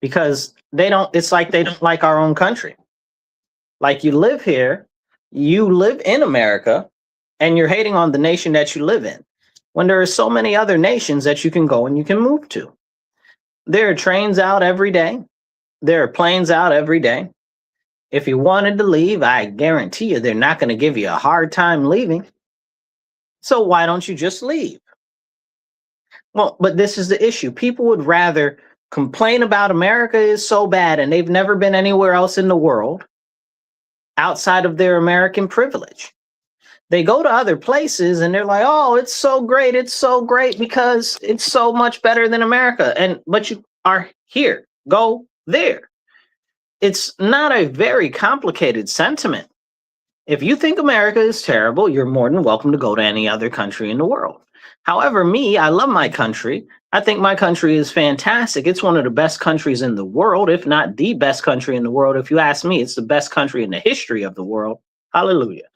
because it's like they don't like our own country. Like you live in America, and you're hating on the nation that you live in when there are so many other nations that you can go and you can move to. There are trains out every day. There are planes out every day. If you wanted to leave, I guarantee you they're not going to give you a hard time leaving. So why don't you just leave? Well, but this is the issue. People would rather complain about America is so bad and they've never been anywhere else in the world outside of their American privilege. They go to other places and they're like, oh, it's so great because it's so much better than America. But you are here, go there. It's not a very complicated sentiment. If you think America is terrible, you're more than welcome to go to any other country in the world. However, I love my country. I think my country is fantastic. It's one of the best countries in the world, if not the best country in the world. If you ask me, it's the best country in the history of the world. Hallelujah.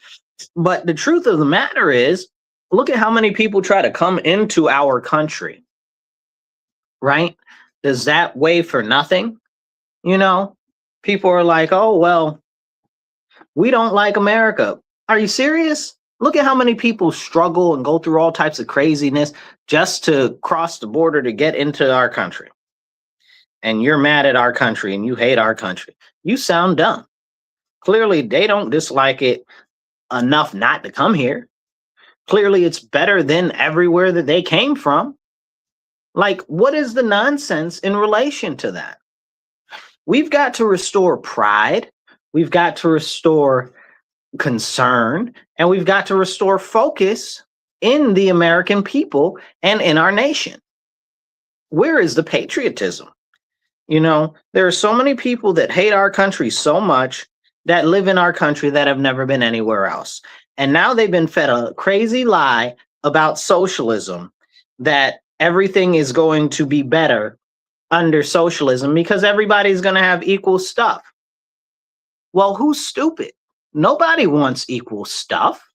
But the truth of the matter is, look at how many people try to come into our country, right? Does that weigh for nothing? People are like, oh, well, we don't like America. Are you serious? Look at how many people struggle and go through all types of craziness just to cross the border to get into our country. And you're mad at our country and you hate our country. You sound dumb. Clearly, they don't dislike it enough not to come here. Clearly, it's better than everywhere that they came from. Like, what is the nonsense in relation to that? We've got to restore pride. We've got to restore concern, and we've got to restore focus in the American people and in our nation. Where is the patriotism? There are so many people that hate our country so much that live in our country that have never been anywhere else. And now they've been fed a crazy lie about socialism, that everything is going to be better under socialism because everybody's going to have equal stuff. Well, who's stupid? Nobody wants equal stuff.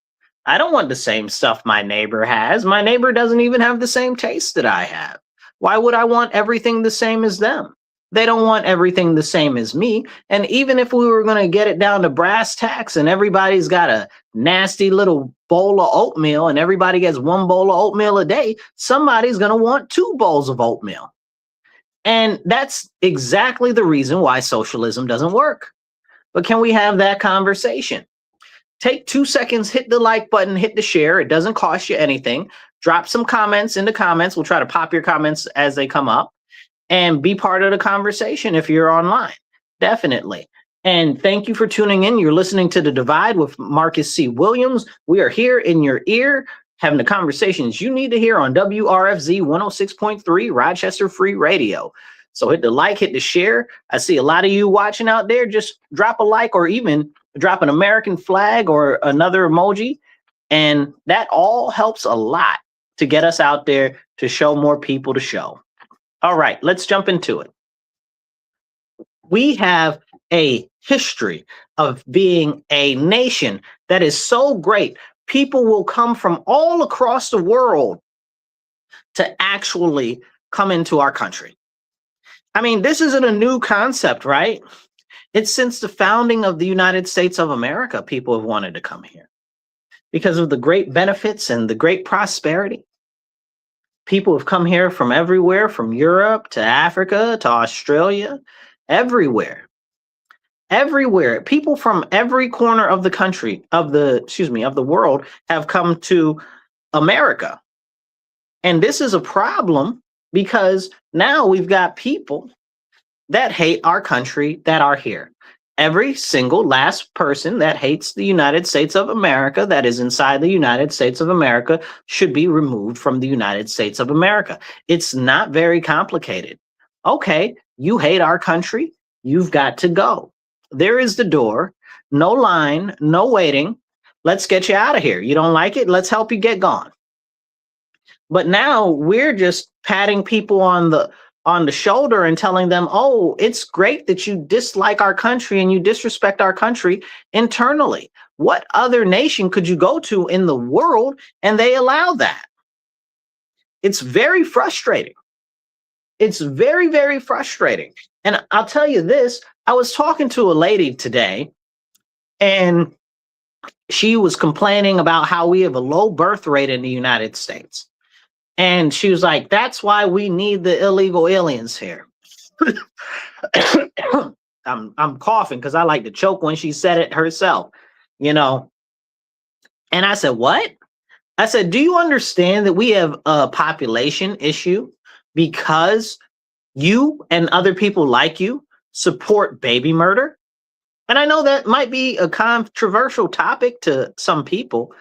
I don't want the same stuff my neighbor has. My neighbor doesn't even have the same taste that I have. Why would I want everything the same as them? They don't want everything the same as me. And even if we were going to get it down to brass tacks and everybody's got a nasty little bowl of oatmeal and everybody gets one bowl of oatmeal a day, somebody's going to want 2 bowls of oatmeal. And that's exactly the reason why socialism doesn't work. But can we have that conversation? Take 2 seconds, hit the like button, hit the share. It doesn't cost you anything. Drop some comments in the comments. We'll try to pop your comments as they come up. And be part of the conversation if you're online. Definitely. And thank you for tuning in. You're listening to The Divide with Marcus C. Williams. We are here in your ear, having the conversations you need to hear on WRFZ 106.3 Rochester Free Radio. So hit the like, hit the share. I see a lot of you watching out there. Just drop a like or even drop an American flag or another emoji. And that all helps a lot to get us out there to show more people the show. All right, let's jump into it. We have a history of being a nation that is so great. People will come from all across the world to actually come into our country. I mean, this isn't a new concept, right? It's since the founding of the United States of America, people have wanted to come here because of the great benefits and the great prosperity. People have come here from everywhere, from Europe to Africa to Australia, everywhere. Everywhere. People from every corner of the country, of the world have come to America. And this is a problem because now we've got people that hate our country that are here. Every single last person that hates the United States of America, that is inside the United States of America, should be removed from the United States of America. It's not very complicated. Okay, you hate our country, you've got to go. There is the door, no line, no waiting. Let's get you out of here. You don't like it? Let's help you get gone. But now we're just patting people on the shoulder and telling them, oh, it's great that you dislike our country and you disrespect our country internally. What other nation could you go to in the world and they allow that? It's very frustrating. It's very, very frustrating. And I'll tell you this, I was talking to a lady today, and she was complaining about how we have a low birth rate in the United States. And she was like, that's why we need the illegal aliens here. I'm coughing because I like to choke when she said it herself, you know. And I said, what? I said, do you understand that we have a population issue because you and other people like you support baby murder? And I know that might be a controversial topic to some people,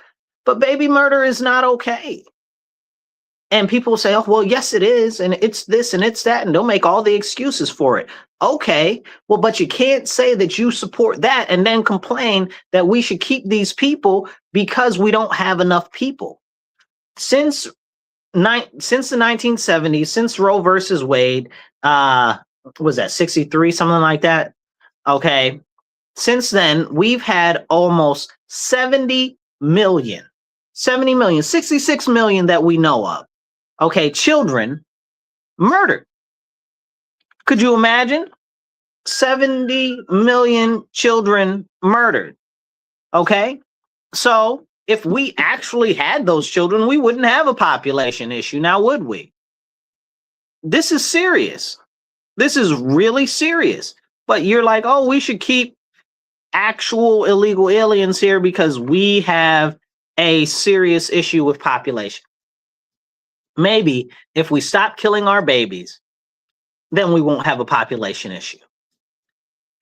but baby murder is not okay. And people say, oh, well, yes, it is. And it's this and it's that. And they'll make all the excuses for it. Okay, well, but you can't say that you support that and then complain that we should keep these people because we don't have enough people. Since the 1970s, since Roe versus Wade, was that 63, something like that? Okay. Since then, we've had almost 70 million, 66 million that we know of. Okay, children murdered. Could you imagine? 70 million children murdered. Okay, so if we actually had those children, we wouldn't have a population issue now, would we? This is serious. This is really serious. But you're like, oh, we should keep actual illegal aliens here because we have a serious issue with population. Maybe if we stop killing our babies, then we won't have a population issue.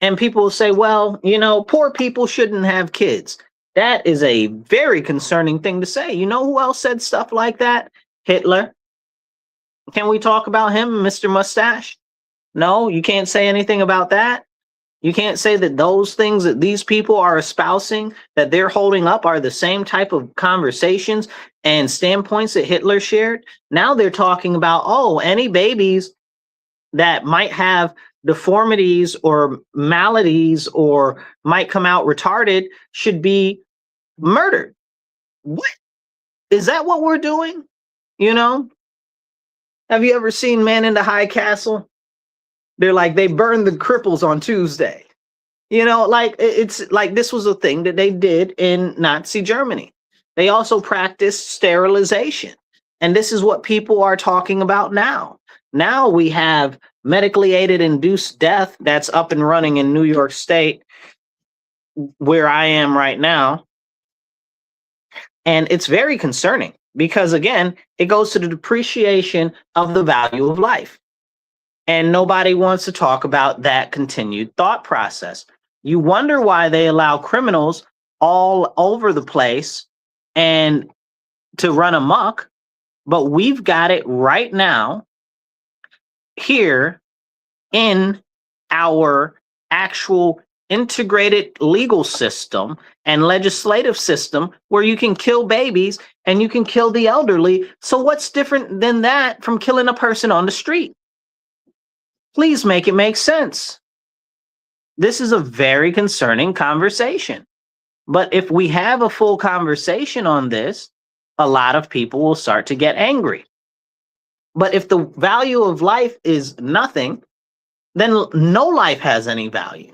And people will say, well, you know, poor people shouldn't have kids. That is a very concerning thing to say. You know who else said stuff like that? Hitler. Can we talk about him, Mr. Mustache? No, you can't say anything about that. You can't say that those things that these people are espousing, that they're holding up, are the same type of conversations and standpoints that Hitler shared. Now they're talking about, oh, any babies that might have deformities or maladies or might come out retarded should be murdered. What? Is that what we're doing? You know? Have you ever seen Man in the High Castle? They're like, they burned the cripples on Tuesday. You know, like it's like this was a thing that they did in Nazi Germany. They also practiced sterilization. And this is what people are talking about now. Now we have medically aided induced death that's up and running in New York State, where I am right now. And it's very concerning because, again, it goes to the depreciation of the value of life. And nobody wants to talk about that continued thought process. You wonder why they allow criminals all over the place and to run amok, but we've got it right now here in our actual integrated legal system and legislative system where you can kill babies and you can kill the elderly. So what's different than that from killing a person on the street? Please make it make sense. This is a very concerning conversation. But if we have a full conversation on this, a lot of people will start to get angry. But if the value of life is nothing, then no life has any value.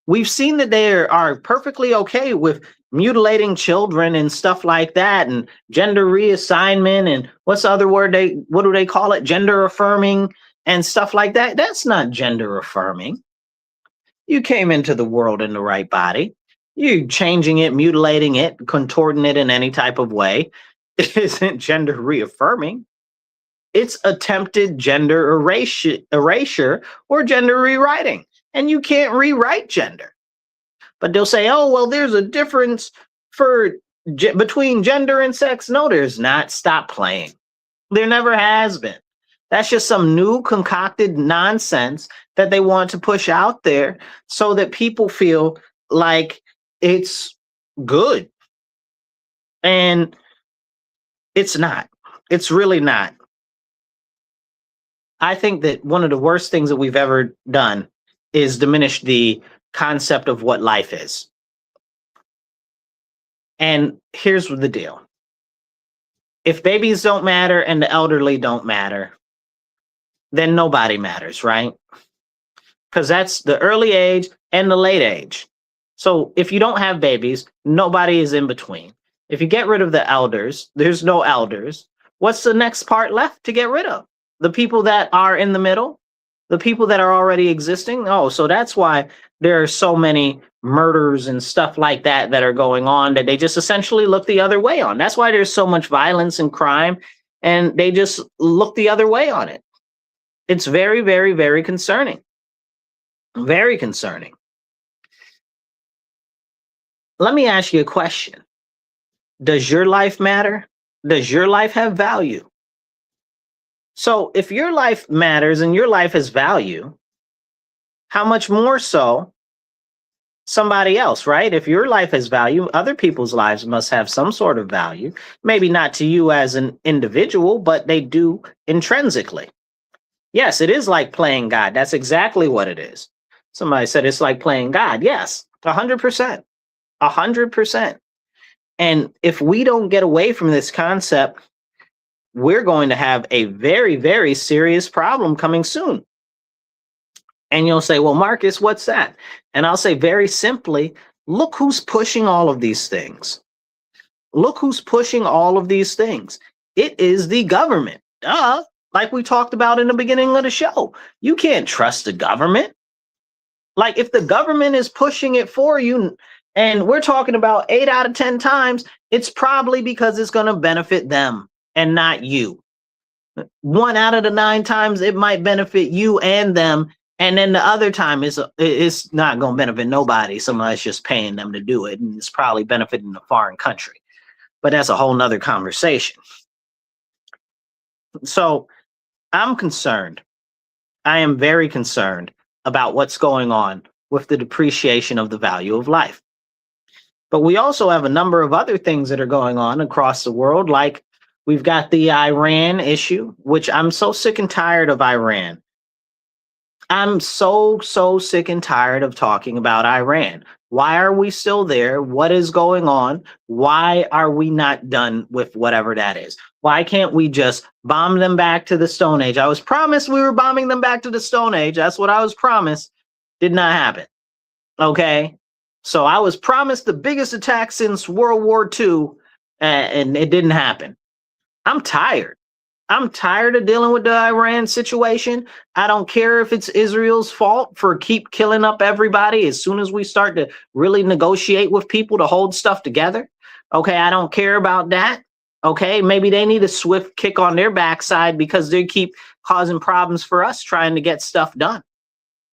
We've seen that they are perfectly okay with mutilating children and stuff like that, and gender reassignment, and what's the other word what do they call it? Gender affirming and stuff like that. That's not gender affirming. You came into the world in the right body. You changing it, mutilating it, contorting it in any type of way. It isn't gender reaffirming. It's attempted gender erasure or gender rewriting. And you can't rewrite gender. But they'll say, oh, well, there's a difference between gender and sex. No, there's not. Stop playing. There never has been. That's just some new concocted nonsense that they want to push out there so that people feel like it's good. And it's not. It's really not. I think that one of the worst things that we've ever done is diminish the concept of what life is. And here's the deal. If babies don't matter and the elderly don't matter, then nobody matters, right? Because that's the early age and the late age. So if you don't have babies, nobody is in between. If you get rid of the elders, there's no elders. What's the next part left to get rid of? The people that are in the middle, the people that are already existing. Oh, so that's why there are so many murders and stuff like that that are going on, that they just essentially look the other way on. That's why there's so much violence and crime, and they just look the other way on it. It's very, very, very concerning. Very concerning. Let me ask you a question. Does your life matter? Does your life have value? So if your life matters and your life has value, how much more so somebody else, right? If your life has value, other people's lives must have some sort of value. Maybe not to you as an individual, but they do intrinsically. Yes, it is like playing God. That's exactly what it is. Somebody said it's like playing God. Yes, 100%. 100%. And if we don't get away from this concept, we're going to have a very, very serious problem coming soon. And you'll say, well, Marcus, what's that? And I'll say very simply, look who's pushing all of these things. Look who's pushing all of these things. It is the government. Duh. Like we talked about in the beginning of the show. You can't trust the government. Like if the government is pushing it for you, and we're talking about 8 out of 10 times, it's probably because it's going to benefit them and not you. 1 out of the 9 times it might benefit you and them. And then the other time it's not going to benefit nobody. Somebody's just paying them to do it. And it's probably benefiting a foreign country. But that's a whole nother conversation. So I'm concerned. I am very concerned about what's going on with the depreciation of the value of life. But we also have a number of other things that are going on across the world. Like we've got the Iran issue, which I'm so sick and tired of Iran. I'm so sick and tired of talking about Iran. Why are we still there? What is going on? Why are we not done with whatever that is? Why can't we just bomb them back to the Stone Age? I was promised we were bombing them back to the Stone Age. That's what I was promised. Did not happen. Okay. So I was promised the biggest attack since World War II, and it didn't happen. I'm tired. I'm tired of dealing with the Iran situation. I don't care if it's Israel's fault for keep killing up everybody as soon as we start to really negotiate with people to hold stuff together. Okay, I don't care about that. Okay, maybe they need a swift kick on their backside because they keep causing problems for us trying to get stuff done.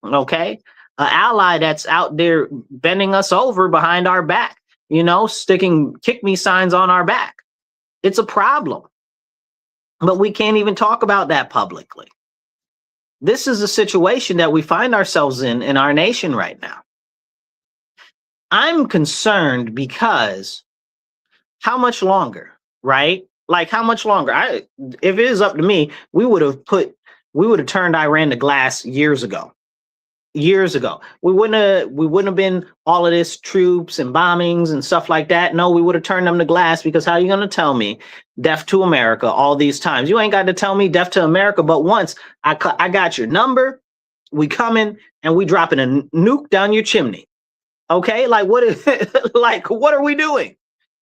Okay, an ally that's out there bending us over behind our back, you know, sticking kick me signs on our back. It's a problem. But we can't even talk about that publicly. This is a situation that we find ourselves in our nation right now. I'm concerned because how much longer, right? Like how much longer? If it is up to me, we would have turned Iran to glass years ago. Years ago. We wouldn't have been all of this troops and bombings and stuff like that. No, we would have turned them to glass, because how are you going to tell me death to America all these times? You ain't got to tell me death to America, but once I got your number, we coming and we dropping a nuke down your chimney. Okay? Like what is like what are we doing?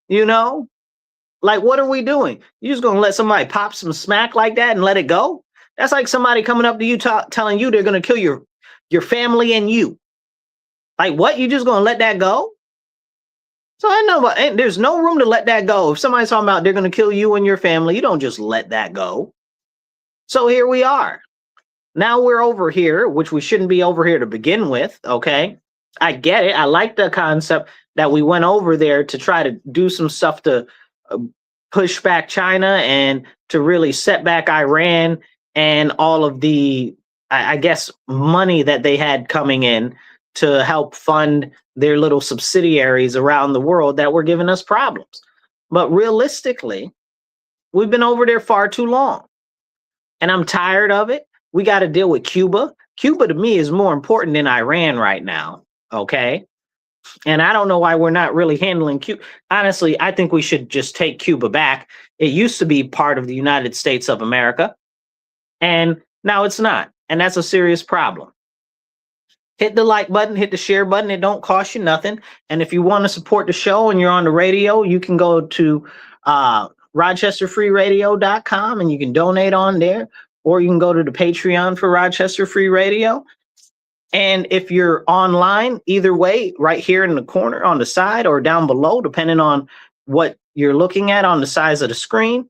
You know? Like what are we doing? You just going to let somebody pop some smack like that and let it go? That's like somebody coming up to you telling you they're going to kill your family and you. Like what? You just gonna let that go? So I know, but there's no room to let that go. If somebody's talking about they're gonna kill you and your family, you don't just let that go. So here we are. Now we're over here, which we shouldn't be over here to begin with. Okay, I get it. I like the concept that we went over there to try to do some stuff to push back China and to really set back Iran and all of the, I guess, money that they had coming in to help fund their little subsidiaries around the world that were giving us problems. But realistically, we've been over there far too long. And I'm tired of it. We got to deal with Cuba. Cuba to me is more important than Iran right now. Okay. And I don't know why we're not really handling Cuba. Honestly, I think we should just take Cuba back. It used to be part of the United States of America. And Now it's not. And that's a serious problem. Hit the like button, hit the share button. It don't cost you nothing. And if you want to support the show and you're on the radio, you can go to rochesterfreeradio.com and you can donate on there, or you can go to the Patreon for Rochester Free Radio. And if you're online, either way, right here in the corner on the side or down below, depending on what you're looking at on the size of the screen,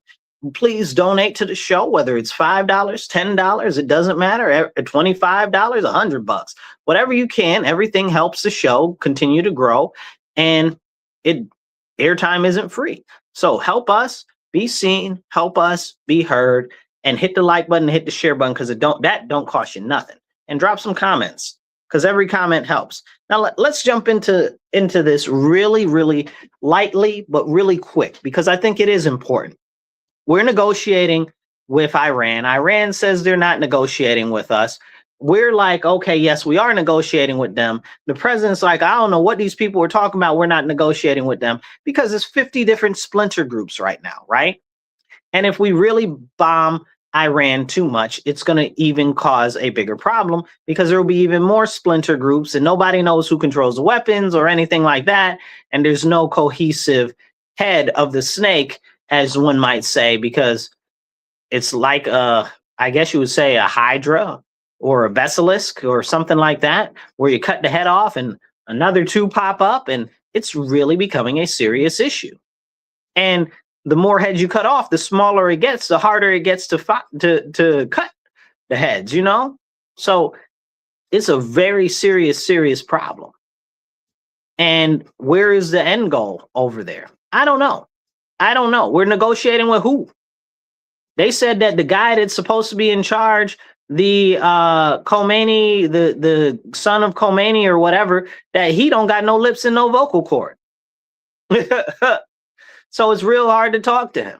please donate to the show, whether it's $5, $10, it doesn't matter, $25, $100, whatever you can. Everything helps the show continue to grow, and airtime isn't free. So help us be seen, help us be heard, and hit the like button, hit the share button, because that don't cost you nothing. And drop some comments, because every comment helps. Now let's jump into this really, really lightly, but really quick, because I think it is important. We're negotiating with Iran. Iran says they're not negotiating with us. We're like, okay, yes, we are negotiating with them. The president's like, I don't know what these people were talking about. We're not negotiating with them, because it's 50 different splinter groups right now, right? And if we really bomb Iran too much, it's going to even cause a bigger problem, because there will be even more splinter groups and nobody knows who controls the weapons or anything like that. And there's no cohesive head of the snake, as one might say, because it's like I guess you would say a hydra or a basilisk or something like that, where you cut the head off and another two pop up, and it's really becoming a serious issue. And the more heads you cut off, the smaller it gets, the harder it gets to cut the heads, you know? So it's a very serious problem. And where is the end goal over there? I don't know. We're negotiating with who? They said that the guy that's supposed to be in charge, the Khomeini, the son of Khomeini or whatever, that he don't got no lips and no vocal cord. So it's real hard to talk to him.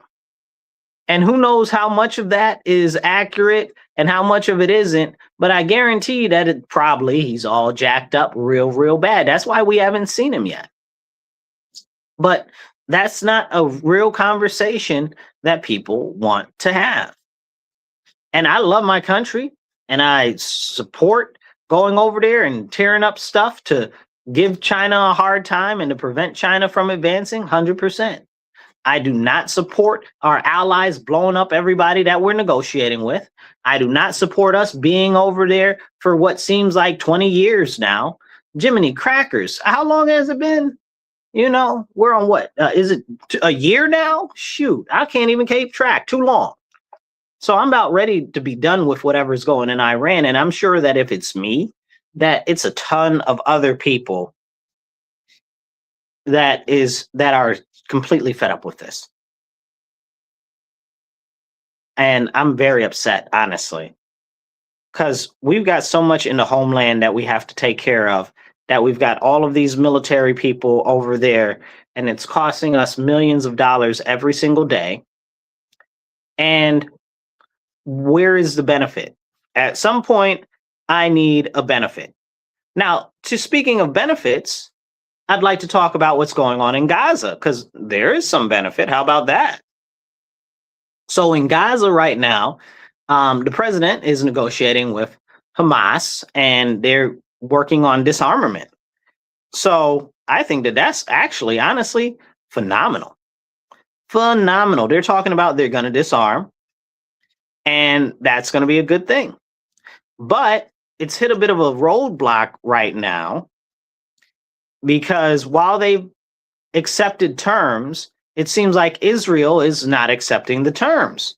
And who knows how much of that is accurate and how much of it isn't. But I guarantee that he's all jacked up real bad. That's why we haven't seen him yet. But that's not a real conversation that people want to have. And I love my country, and I support going over there and tearing up stuff to give China a hard time and to prevent China from advancing 100%. I do not support our allies blowing up everybody that we're negotiating with. I do not support us being over there for what seems like 20 years now. Jiminy crackers. How long has it been? You know, we're on what? Is it a year now? Shoot, I can't even keep track. Too long. So I'm about ready to be done with whatever's going in Iran. And I'm sure that if it's me, that it's a ton of other people that are completely fed up with this. And I'm very upset, honestly, because we've got so much in the homeland that we have to take care of, that we've got all of these military people over there, and it's costing us millions of dollars every single day. And where is the benefit? At some point, I need a benefit. Now, speaking of benefits, I'd like to talk about what's going on in Gaza, because there is some benefit. How about that? So in Gaza right now, the president is negotiating with Hamas, and they're working on disarmament. So I think that that's actually, honestly, phenomenal. Phenomenal. They're talking about they're going to disarm, and that's going to be a good thing. But it's hit a bit of a roadblock right now, because while they've accepted terms, it seems like Israel is not accepting the terms.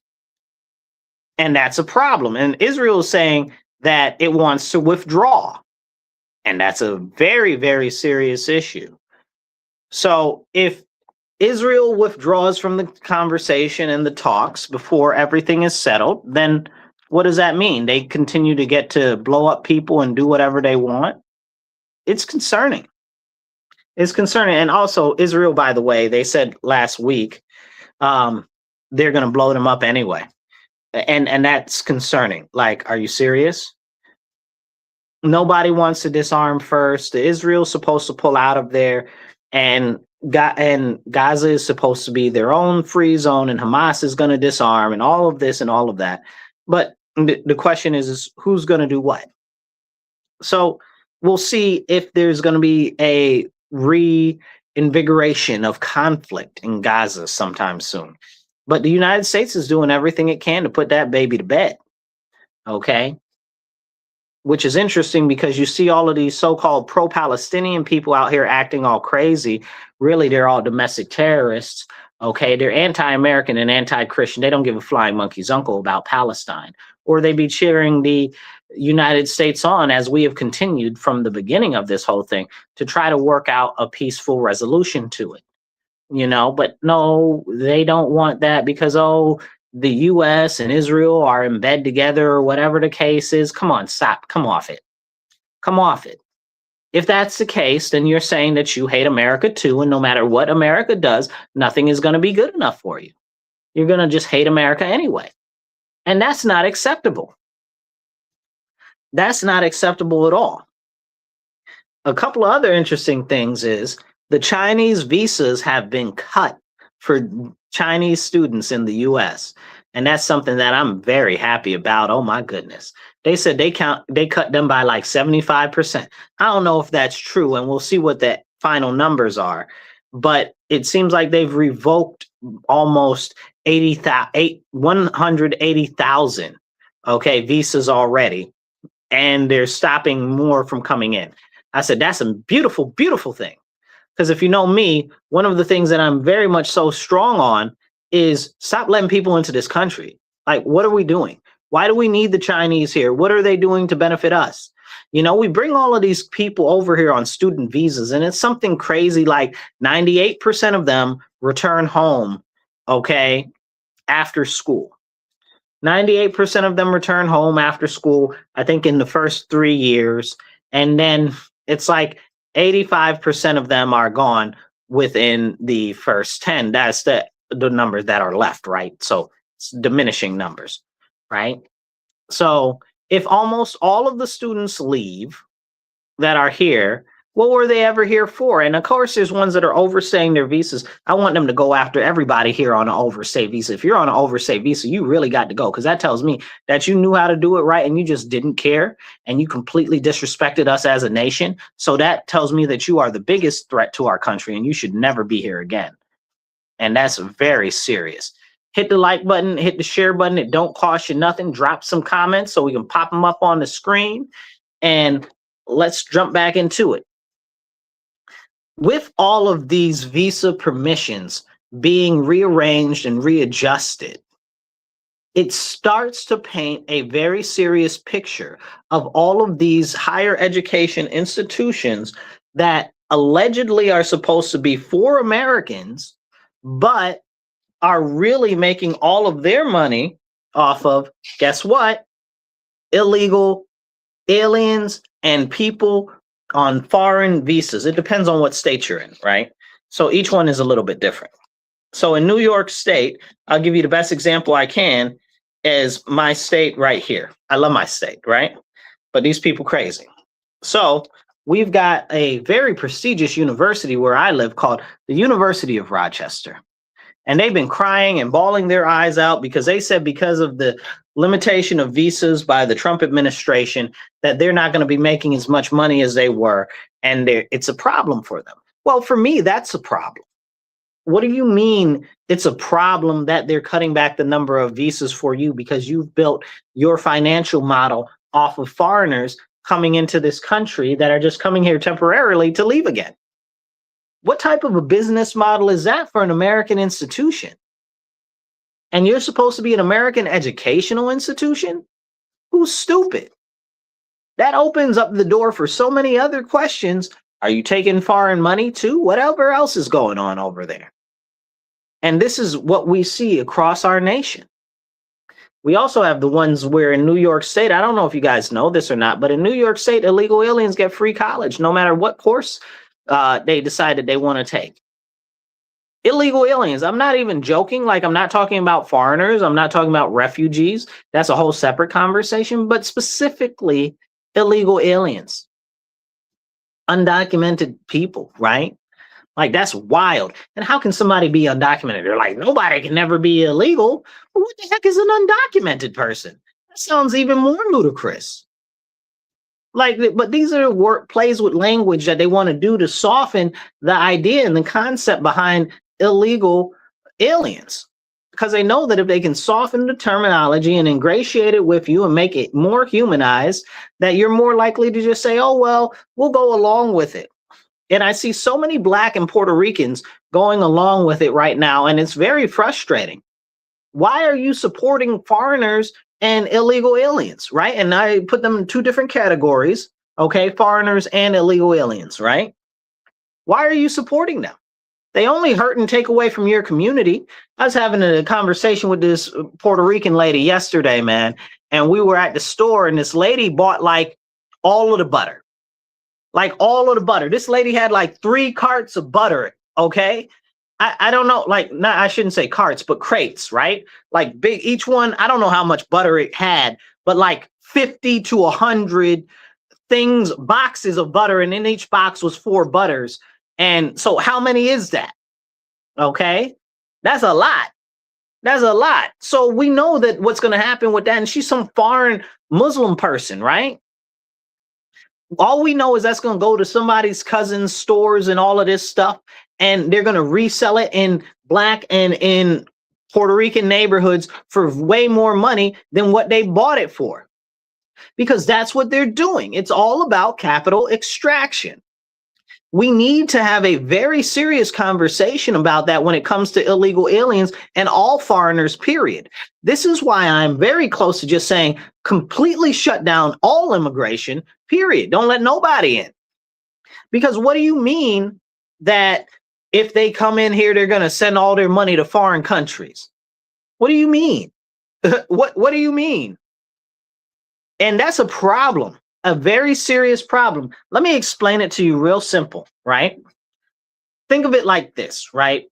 And that's a problem. And Israel is saying that it wants to withdraw. And that's a very serious issue. So if Israel withdraws from the conversation and the talks before everything is settled, then what does that mean? They continue to get to blow up people and do whatever they want? It's concerning. It's concerning. And also Israel, by the way, they said last week, they're going to blow them up anyway. And that's concerning. Like, are you serious? Nobody wants to disarm first. Israel's supposed to pull out of there, and Gaza is supposed to be their own free zone, and Hamas is going to disarm, and all of this and all of that. But The question is who's going to do what? So we'll see if there's going to be a reinvigoration of conflict in Gaza sometime soon. But the United States is doing everything it can to put that baby to bed. Okay. Which is interesting because you see all of these so-called pro-Palestinian people out here acting all crazy. Really, they're all domestic terrorists. Okay, they're anti-American and anti-Christian. They don't give a flying monkey's uncle about Palestine. Or they be cheering the United States on, as we have continued from the beginning of this whole thing, to try to work out a peaceful resolution to it. But no, they don't want that because, the US and Israel are in bed together or whatever the case is. Come on, stop. Come off it. Come off it. If that's the case, then you're saying that you hate America too, and no matter what America does, nothing is going to be good enough for you. You're going to just hate America anyway. And that's not acceptable. That's not acceptable at all. A couple of other interesting things is the Chinese visas have been cut for Chinese students in the US. And that's something that I'm very happy about. Oh my goodness. They said they cut them by like 75%. I don't know if that's true, and we'll see what the final numbers are. But it seems like they've revoked almost 180,000 visas already, and they're stopping more from coming in. I said that's a beautiful, beautiful thing. Because if you know me, one of the things that I'm very much so strong on is stop letting people into this country. Like, what are we doing? Why do we need the Chinese here? What are they doing to benefit us? We bring all of these people over here on student visas, and it's something crazy like 98% of them return home, after school. 98% of them return home after school, I think in the first 3 years. And then it's like 85% of them are gone within the first 10. That's the numbers that are left, right? So it's diminishing numbers, right? So if almost all of the students leave that are here, what were they ever here for? And of course, there's ones that are overstaying their visas. I want them to go after everybody here on an overstay visa. If you're on an overstay visa, you really got to go, because that tells me that you knew how to do it right and you just didn't care, and you completely disrespected us as a nation. So that tells me that you are the biggest threat to our country and you should never be here again. And that's very serious. Hit the like button, hit the share button. It don't cost you nothing. Drop some comments so we can pop them up on the screen, and let's jump back into it. With all of these visa permissions being rearranged and readjusted, it starts to paint a very serious picture of all of these higher education institutions that allegedly are supposed to be for Americans, but are really making all of their money off of, guess what? Illegal aliens and people on foreign visas. It depends on what state you're in, right? So each one is a little bit different. So in New York State, I'll give you the best example I can, is my state right here. I love my state, right? But these people crazy. So we've got a very prestigious university where I live called the University of Rochester. And they've been crying and bawling their eyes out because they said because of the limitation of visas by the Trump administration that they're not going to be making as much money as they were. And it's a problem for them. Well, for me, that's a problem. What do you mean it's a problem that they're cutting back the number of visas for you because you've built your financial model off of foreigners coming into this country that are just coming here temporarily to leave again? What type of a business model is that for an American institution? And you're supposed to be an American educational institution? Who's stupid? That opens up the door for so many other questions. Are you taking foreign money too? Whatever else is going on over there. And this is what we see across our nation. We also have the ones where in New York State, I don't know if you guys know this or not, but in New York State, illegal aliens get free college no matter what course they decided they want to take. Illegal aliens. I'm not even joking. Like, I'm not talking about foreigners. I'm not talking about refugees. That's a whole separate conversation, but specifically illegal aliens. Undocumented people, right? Like, that's wild. And how can somebody be undocumented? They're like, nobody can never be illegal. Well, what the heck is an undocumented person? That sounds even more ludicrous. Like, but these are work plays with language that they want to do to soften the idea and the concept behind illegal aliens, because they know that if they can soften the terminology and ingratiate it with you and make it more humanized, that you're more likely to just say, oh, well, we'll go along with it. And I see so many Black and Puerto Ricans going along with it right now, and it's very frustrating. Why are you supporting foreigners and illegal aliens, right? And I put them in two different categories, okay? Foreigners and illegal aliens, right? Why are you supporting them? They only hurt and take away from your community. I was having a conversation with this Puerto Rican lady yesterday, man, and we were at the store, and this lady bought like all of the butter. Like all of the butter. This lady had like 3 carts of butter, okay? I don't know, like, not, I shouldn't say carts, but crates, right? Like big, each one, I don't know how much butter it had, but like 50 to 100 things, boxes of butter, and in each box was 4 butters. And so how many is that? Okay, that's a lot. That's a lot. So we know that what's going to happen with that, and she's some foreign Muslim person, right? All we know is that's going to go to somebody's cousin's stores and all of this stuff, and they're going to resell it in Black and in Puerto Rican neighborhoods for way more money than what they bought it for, because that's what they're doing. It's all about capital extraction. We need to have a very serious conversation about that when it comes to illegal aliens and all foreigners, period. This is why I'm very close to just saying completely shut down all immigration, period. Don't let nobody in. Because what do you mean that if they come in here, they're going to send all their money to foreign countries? What do you mean? What do you mean? And that's a problem. A very serious problem. Let me explain it to you real simple, right? Think of it like this, right?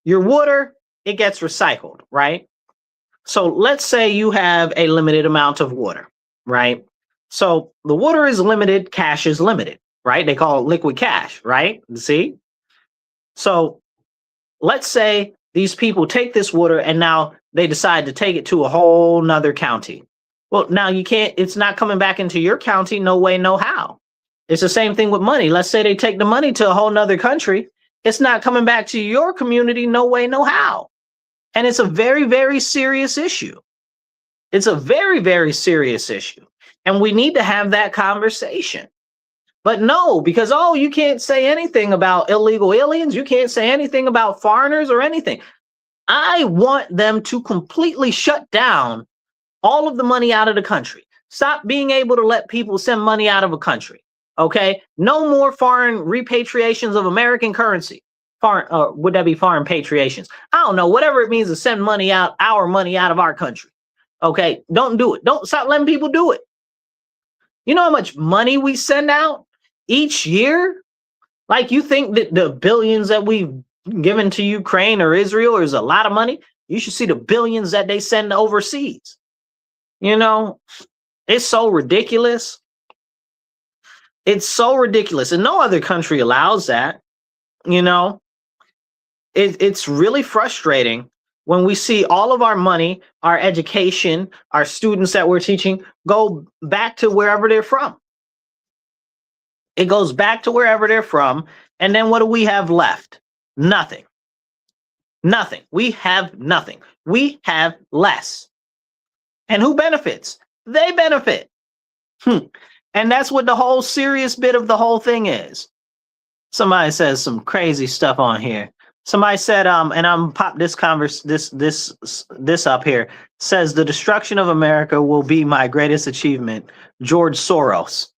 Your water, it gets recycled, right? So let's say you have a limited amount of water, right? So the water is limited, cash is limited, right? They call it liquid cash, right? See? So let's say these people take this water and now they decide to take it to a whole nother county. Well, now you can't, it's not coming back into your county, no way, no how. It's the same thing with money. Let's say they take the money to a whole nother country. It's not coming back to your community, no way, no how. And it's a very, very serious issue. It's a very, very serious issue. And we need to have that conversation. But no, because, oh, you can't say anything about illegal aliens. You can't say anything about foreigners or anything. I want them to completely shut down all of the money out of the country. Stop being able to let people send money out of a country. Okay? No more foreign repatriations of American currency. Foreign, would that be foreign patriations? I don't know. Whatever it means to send money out, our money out of our country. Okay? Don't do it. Don't stop letting people do it. You know how much money we send out each year? Like, you think that the billions that we've given to Ukraine or Israel is a lot of money? You should see the billions that they send overseas. You know, it's so ridiculous. It's so ridiculous. And no other country allows that. You know, it's really frustrating when we see all of our money, our education, our students that we're teaching go back to wherever they're from. It goes back to wherever they're from. And then what do we have left? Nothing. Nothing. We have nothing. We have less. And who benefits? They benefit. And that's what the whole serious bit of the whole thing is. Somebody says some crazy stuff on here. Somebody said, and I'm pop this this up here, says the destruction of America will be my greatest achievement. George Soros.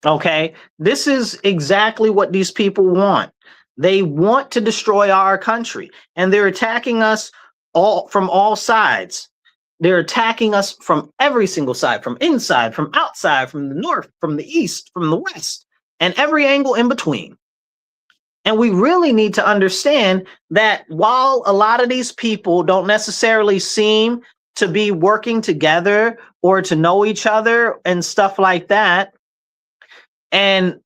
Okay, this is exactly what these people want. They want to destroy our country, and they're attacking us all from all sides. They're attacking us from every single side, from inside, from outside, from the north, from the east, from the west, and every angle in between. And we really need to understand that while a lot of these people don't necessarily seem to be working together or to know each other and stuff like that, and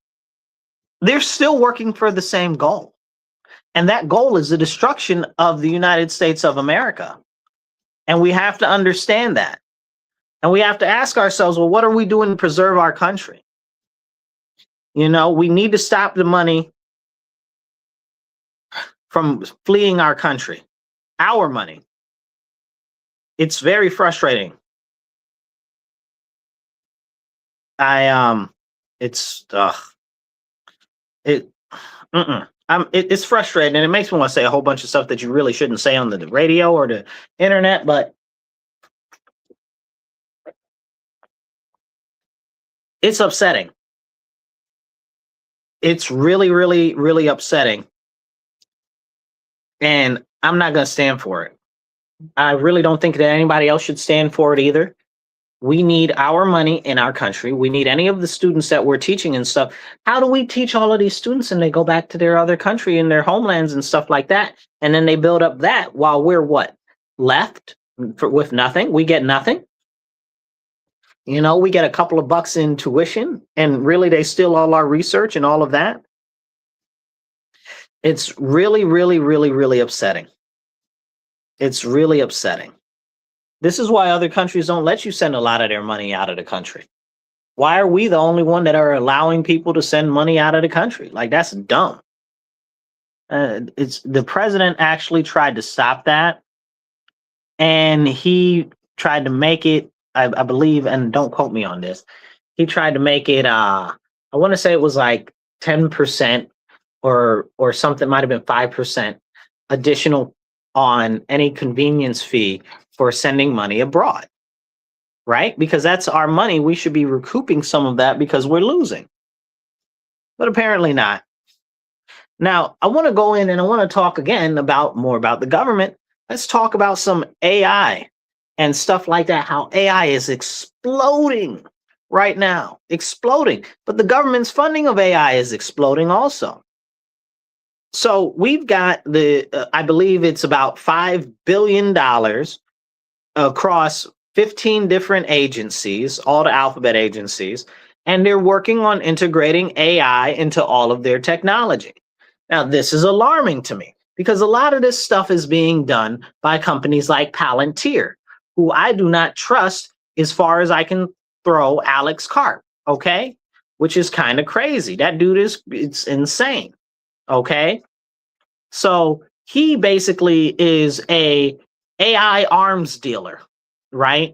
they're still working for the same goal. And that goal is the destruction of the United States of America. And we have to understand that. And we have to ask ourselves, well, what are we doing to preserve our country? You know, we need to stop the money from fleeing our country, our money. It's very frustrating. It's it's frustrating, and it makes me want to say a whole bunch of stuff that you really shouldn't say on the radio or the internet, but it's upsetting. It's really, really, really upsetting. And I'm not going to stand for it. I really don't think that anybody else should stand for it either. We need our money in our country. We need any of the students that we're teaching and stuff. How do we teach all of these students and they go back to their other country and their homelands and stuff like that? And then they build up that while we're what? Left with nothing. We get nothing. You know, we get a couple of bucks in tuition and really they steal all our research and all of that. It's really, really, really, really upsetting. It's really upsetting. This is why other countries don't let you send a lot of their money out of the country. Why are we the only one that are allowing people to send money out of the country? Like, that's dumb. It's the president actually tried to stop that. And he tried to make it, I believe, and don't quote me on this. He tried to make it, I want to say it was like 10% or something, might have been 5% additional on any convenience fee for sending money abroad, right? Because that's our money. We should be recouping some of that because we're losing. But apparently not. Now, I want to go in and I want to talk again about more about the government. Let's talk about some AI and stuff like that, how AI is exploding right now, exploding. But the government's funding of AI is exploding also. So we've got I believe it's about $5 billion across 15 different agencies, all the alphabet agencies, and they're working on integrating AI into all of their technology. Now, this is alarming to me because a lot of this stuff is being done by companies like Palantir, who I do not trust as far as I can throw Alex Karp, okay? Which is kind of crazy. That dude it's insane, okay? So he basically is a AI arms dealer, right?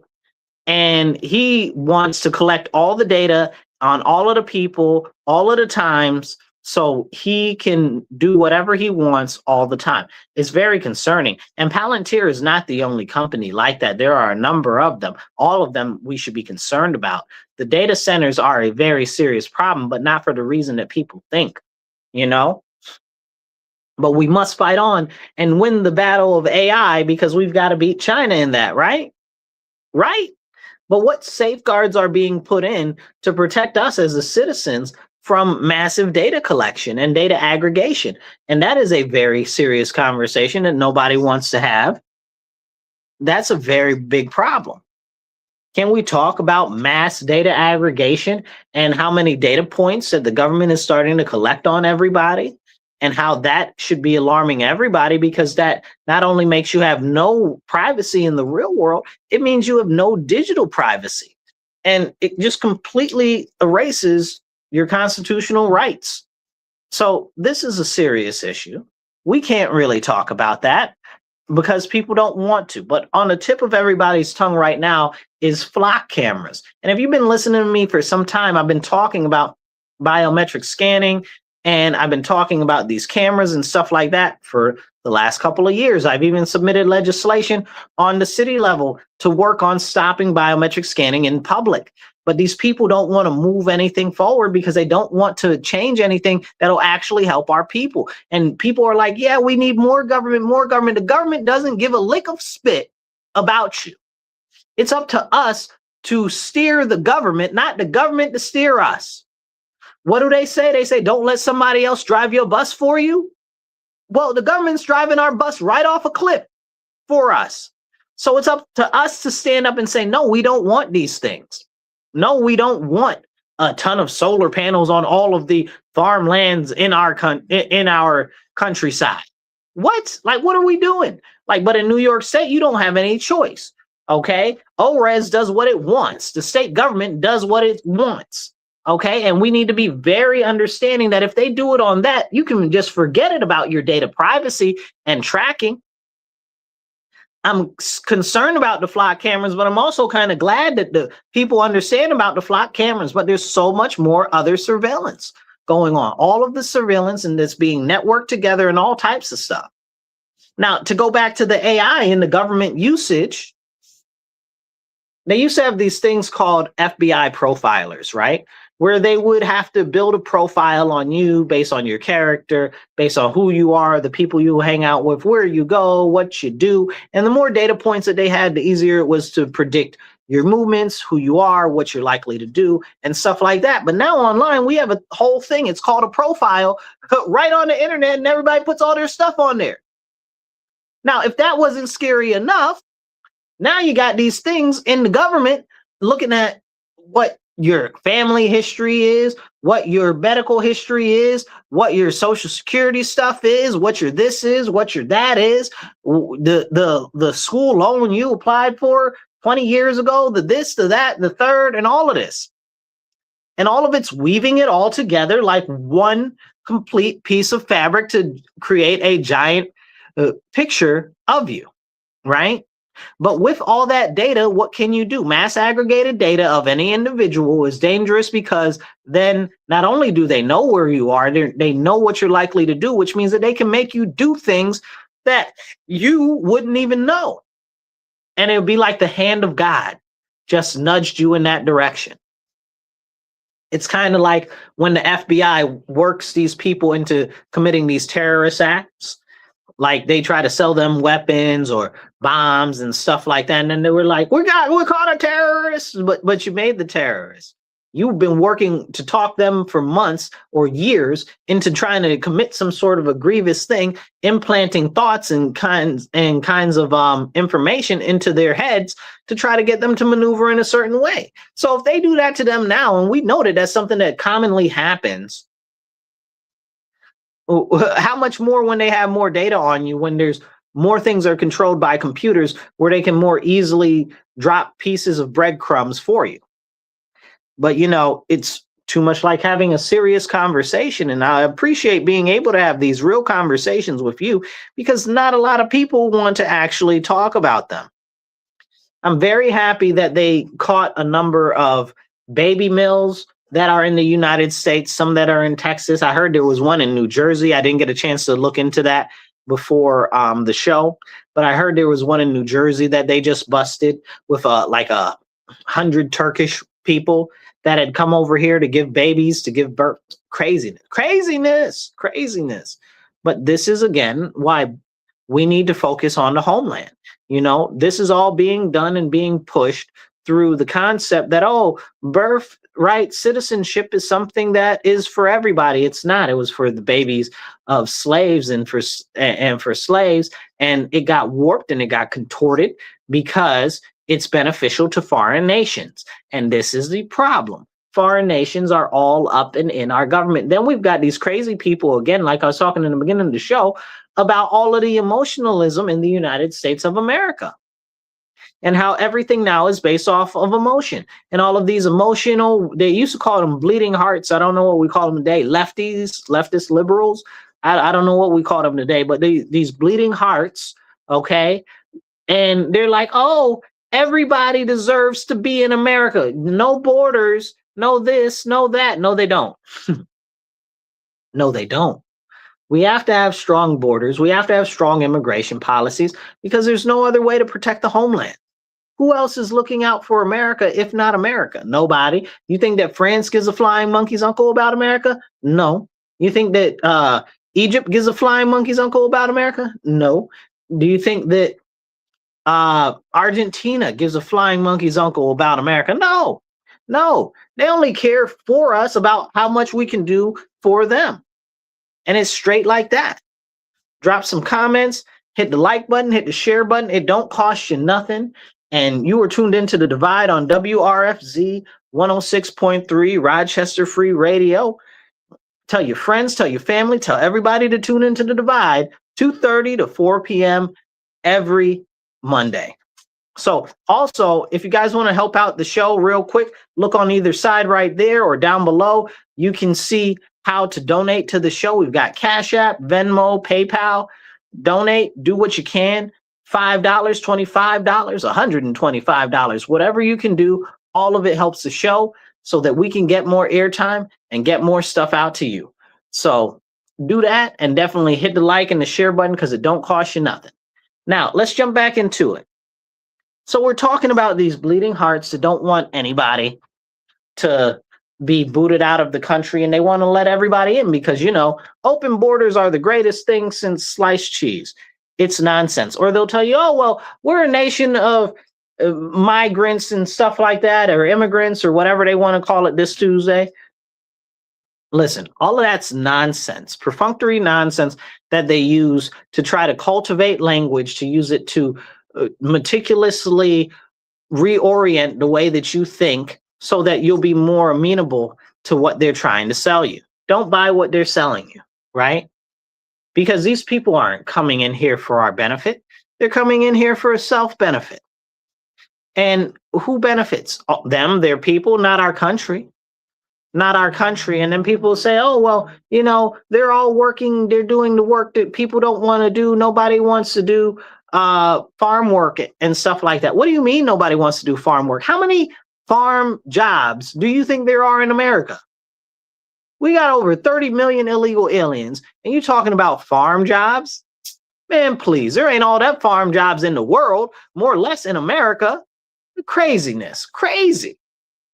And he wants to collect all the data on all of the people, all of the times, so he can do whatever he wants all the time. It's very concerning. And Palantir is not the only company like that. There are a number of them. All of them we should be concerned about. The data centers are a very serious problem, but not for the reason that people think, you know? But we must fight on and win the battle of AI because we've got to beat China in that, right? Right? But what safeguards are being put in to protect us as the citizens from massive data collection and data aggregation? And that is a very serious conversation that nobody wants to have. That's a very big problem. Can we talk about mass data aggregation and how many data points that the government is starting to collect on everybody? And how that should be alarming everybody, because that not only makes you have no privacy in the real world, it means you have no digital privacy. And it just completely erases your constitutional rights. So this is a serious issue. We can't really talk about that because people don't want to. But on the tip of everybody's tongue right now is flock cameras. And if you've been listening to me for some time, I've been talking about biometric scanning. And I've been talking about these cameras and stuff like that for the last couple of years. I've even submitted legislation on the city level to work on stopping biometric scanning in public. But these people don't want to move anything forward because they don't want to change anything that'll actually help our people. And people are like, yeah, we need more government, more government. The government doesn't give a lick of spit about you. It's up to us to steer the government, not the government to steer us. What do they say? They say, don't let somebody else drive your bus for you. Well, the government's driving our bus right off a cliff for us. So it's up to us to stand up and say, no, we don't want these things. No, we don't want a ton of solar panels on all of the farmlands in our countryside. What? Like, what are we doing? Like, but in New York State, you don't have any choice. Okay. ORES does what it wants. The state government does what it wants. Okay. And we need to be very understanding that if they do it on that, you can just forget it about your data privacy and tracking. I'm concerned about the flock cameras, but I'm also kind of glad that the people understand about the flock cameras, but there's so much more other surveillance going on. All of the surveillance and this being networked together and all types of stuff. Now, to go back to the AI in the government usage, they used to have these things called FBI profilers, right? Where they would have to build a profile on you based on your character, based on who you are, the people you hang out with, where you go, what you do. And the more data points that they had, the easier it was to predict your movements, who you are, what you're likely to do, and stuff like that. But now online, we have a whole thing. It's called a profile right on the internet, and everybody puts all their stuff on there. Now, if that wasn't scary enough, now you got these things in the government looking at what your family history is, what your medical history is, what your social security stuff is, what your this is, what your that is, the school loan you applied for 20 years ago, the this, the that, the third, and all of this. And all of it's weaving it all together like one complete piece of fabric to create a giant picture of you, right? But with all that data, what can you do? Mass aggregated data of any individual is dangerous because then not only do they know where you are, they know what you're likely to do, which means that they can make you do things that you wouldn't even know. And it would be like the hand of God just nudged you in that direction. It's kind of like when the FBI works these people into committing these terrorist acts. Like they try to sell them weapons or bombs and stuff like that. And then they were like, we caught a terrorist, but you made the terrorist. You've been working to talk them for months or years into trying to commit some sort of a grievous thing, implanting thoughts and kinds of information into their heads to try to get them to maneuver in a certain way. So if they do that to them now, and we know that that's something that commonly happens, how much more when they have more data on you, when there's more things are controlled by computers where they can more easily drop pieces of breadcrumbs for you. But, you know, it's too much like having a serious conversation. And I appreciate being able to have these real conversations with you because not a lot of people want to actually talk about them. I'm very happy that they caught a number of baby mills that are in the United States, some that are in Texas. I heard there was one in New Jersey. I didn't get a chance to look into that before the show, but I heard there was one in New Jersey that they just busted with like 100 Turkish people that had come over here to give babies, to give birth. Craziness. But this is, again, why we need to focus on the homeland. You know, this is all being done and being pushed through the concept that, oh, birthright citizenship is something that is for everybody. It's not. It was for the babies of slaves and for slaves. And it got warped and it got contorted because it's beneficial to foreign nations. And this is the problem. Foreign nations are all up and in our government. Then we've got these crazy people, again, like I was talking in the beginning of the show, about all of the emotionalism in the United States of America. And how everything now is based off of emotion. And all of these emotional, they used to call them bleeding hearts. I don't know what we call them today. Leftist liberals. I don't know what we call them today, but these bleeding hearts, okay? And they're like, oh, everybody deserves to be in America. No borders, no this, no that. No, they don't. No, they don't. We have to have strong borders. We have to have strong immigration policies because there's no other way to protect the homeland. Who else is looking out for America if not America? Nobody. You think that France gives a flying monkey's uncle about America? No. You think that Egypt gives a flying monkey's uncle about America? No. Do you think that Argentina gives a flying monkey's uncle about America? No. No. They only care for us about how much we can do for them. And it's straight like that. Drop some comments, hit the like button, hit the share button. It don't cost you nothing. And you are tuned into The Divide on WRFZ 106.3 Rochester Free Radio. Tell your friends, tell your family, tell everybody to tune into The Divide, 2:30 to 4 p.m. every Monday. So also, if you guys want to help out the show real quick, look on either side right there or down below. You can see how to donate to the show. We've got Cash App, Venmo, PayPal. Donate, do what you can. $5, $25, $125, whatever you can do. All of it helps the show so that we can get more airtime and get more stuff out to you. So do that, and definitely hit the like and the share button because it don't cost you nothing. Now, let's jump back into it. So we're talking about these bleeding hearts that don't want anybody to be booted out of the country, and they want to let everybody in because, you know, open borders are the greatest thing since sliced cheese. It's nonsense. Or they'll tell you, oh, well, we're a nation of migrants and stuff like that, or immigrants, or whatever they want to call it this Tuesday. Listen, all of that's nonsense, perfunctory nonsense that they use to try to cultivate language, to use it to meticulously reorient the way that you think so that you'll be more amenable to what they're trying to sell you. Don't buy what they're selling you, right? Because these people aren't coming in here for our benefit. They're coming in here for a self-benefit. And who benefits? Them, their people, not our country. Not our country. And then people say, oh, well, you know, they're all working, they're doing the work that people don't want to do. Nobody wants to do farm work and stuff like that. What do you mean nobody wants to do farm work? How many farm jobs do you think there are in America? We got over 30 million illegal aliens, and you talking about farm jobs? Man, please, there ain't all that farm jobs in the world, more or less in America. Craziness, crazy.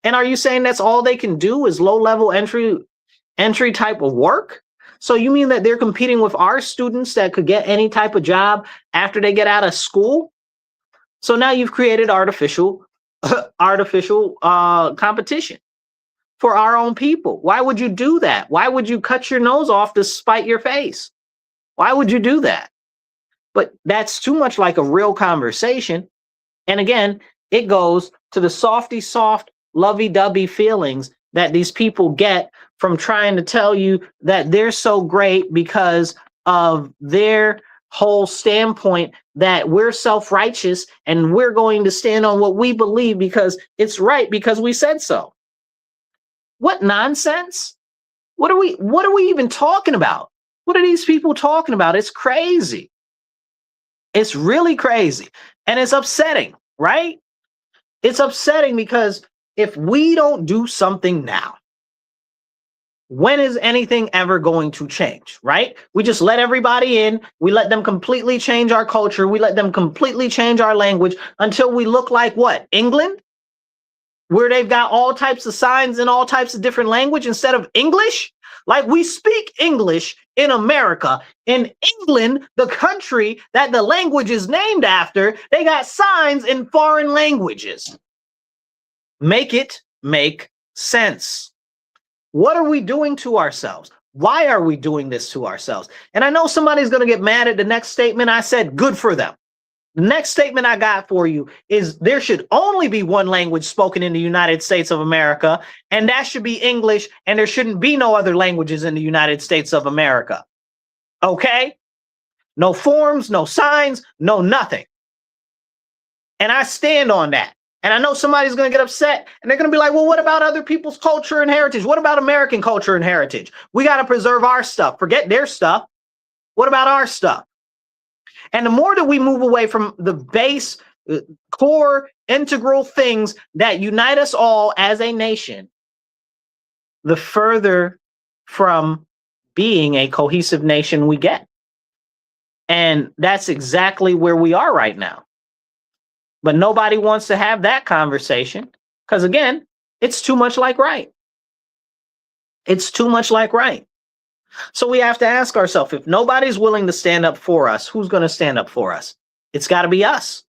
And are you saying that's all they can do is low-level entry type of work? So you mean that they're competing with our students that could get any type of job after they get out of school? So now you've created artificial competition for our own people. Why would you do that? Why would you cut your nose off to spite your face? Why would you do that? But that's too much like a real conversation. And again, it goes to the softy soft, lovey-dovey feelings that these people get from trying to tell you that they're so great because of their whole standpoint that we're self-righteous and we're going to stand on what we believe because it's right because we said so. What nonsense? What are we even talking about? What are these people talking about? It's crazy. It's really crazy. And it's upsetting, right? It's upsetting because if we don't do something now, when is anything ever going to change, right? We just let everybody in. We let them completely change our culture. We let them completely change our language until we look like what? England? Where they've got all types of signs in all types of different language instead of English? Like we speak English in America. In England, the country that the language is named after, they got signs in foreign languages. Make it make sense. What are we doing to ourselves? Why are we doing this to ourselves? And I know somebody's going to get mad at the next statement I said. Good for them. The next statement I got for you is there should only be one language spoken in the United States of America, and that should be English, and there shouldn't be no other languages in the United States of America. Okay? No forms, no signs, no nothing. And I stand on that. And I know somebody's going to get upset and they're going to be like, well, what about other people's culture and heritage? What about American culture and heritage? We got to preserve our stuff. Forget their stuff. What about our stuff? And the more that we move away from the base, core, integral things that unite us all as a nation, the further from being a cohesive nation we get. And that's exactly where we are right now. But nobody wants to have that conversation because, again, it's too much like right. It's too much like right. So we have to ask ourselves, if nobody's willing to stand up for us, who's going to stand up for us? It's got to be us.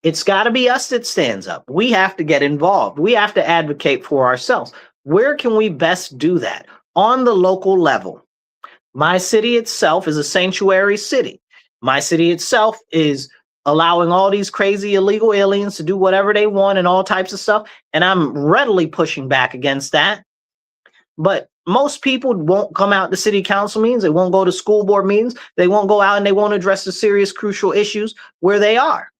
It's got to be us that stands up. We have to get involved. We have to advocate for ourselves. Where can we best do that? On the local level. My city itself is a sanctuary city. My city itself is allowing all these crazy illegal aliens to do whatever they want and all types of stuff. And I'm readily pushing back against that. But most people won't come out to city council meetings. They won't go to school board meetings. They won't go out and they won't address the serious, crucial issues where they are.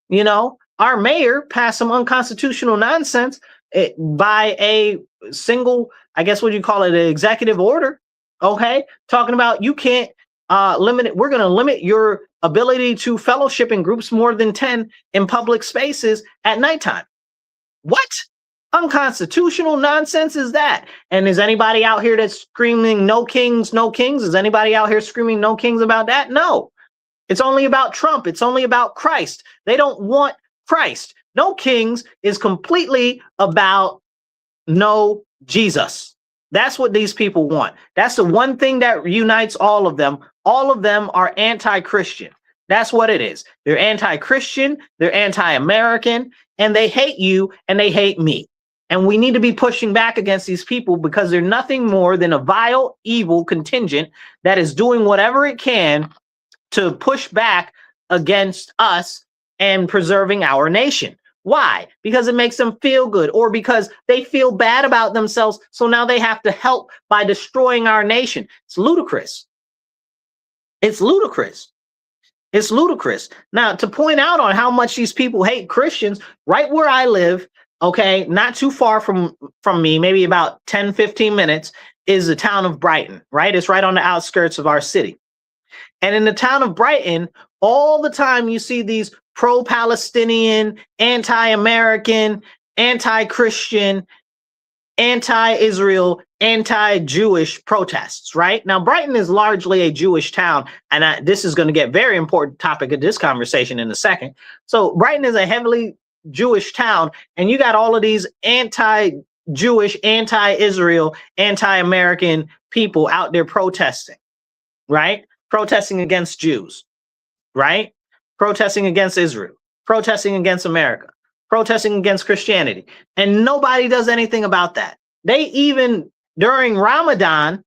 You know, our mayor passed some unconstitutional nonsense by a single, I guess what you call it, an executive order. Okay, talking about you can't limit it. We're going to limit your ability to fellowship in groups more than 10 in public spaces at nighttime. What unconstitutional nonsense is that? And is anybody out here that's screaming no kings, no kings? Is anybody out here screaming no kings about that? No. It's only about Trump. It's only about Christ. They don't want Christ. No kings is completely about no Jesus. That's what these people want. That's the one thing that unites all of them. All of them are anti-Christian. That's what it is. They're anti-Christian, they're anti-American, and they hate you and they hate me. And we need to be pushing back against these people because they're nothing more than a vile, evil contingent that is doing whatever it can to push back against us and preserving our nation. Why? Because it makes them feel good, or because they feel bad about themselves. So now they have to help by destroying our nation. It's ludicrous. It's ludicrous. It's ludicrous. Now, to point out on how much these people hate Christians, right where I live, okay, not too far from me, maybe about 10, 15 minutes, is the town of Brighton, right? It's right on the outskirts of our city. And in the town of Brighton, all the time you see these pro-Palestinian, anti-American, anti-Christian, anti-Israel, anti-Jewish protests, right? Now, Brighton is largely a Jewish town, and this is going to get very important topic of this conversation in a second. So Brighton is a heavily Jewish town, and you got all of these anti-Jewish, anti-Israel, anti-American people out there protesting, right? Protesting against Jews, right? Protesting against Israel, protesting against America, protesting against Christianity. And nobody does anything about that. They even, during Ramadan,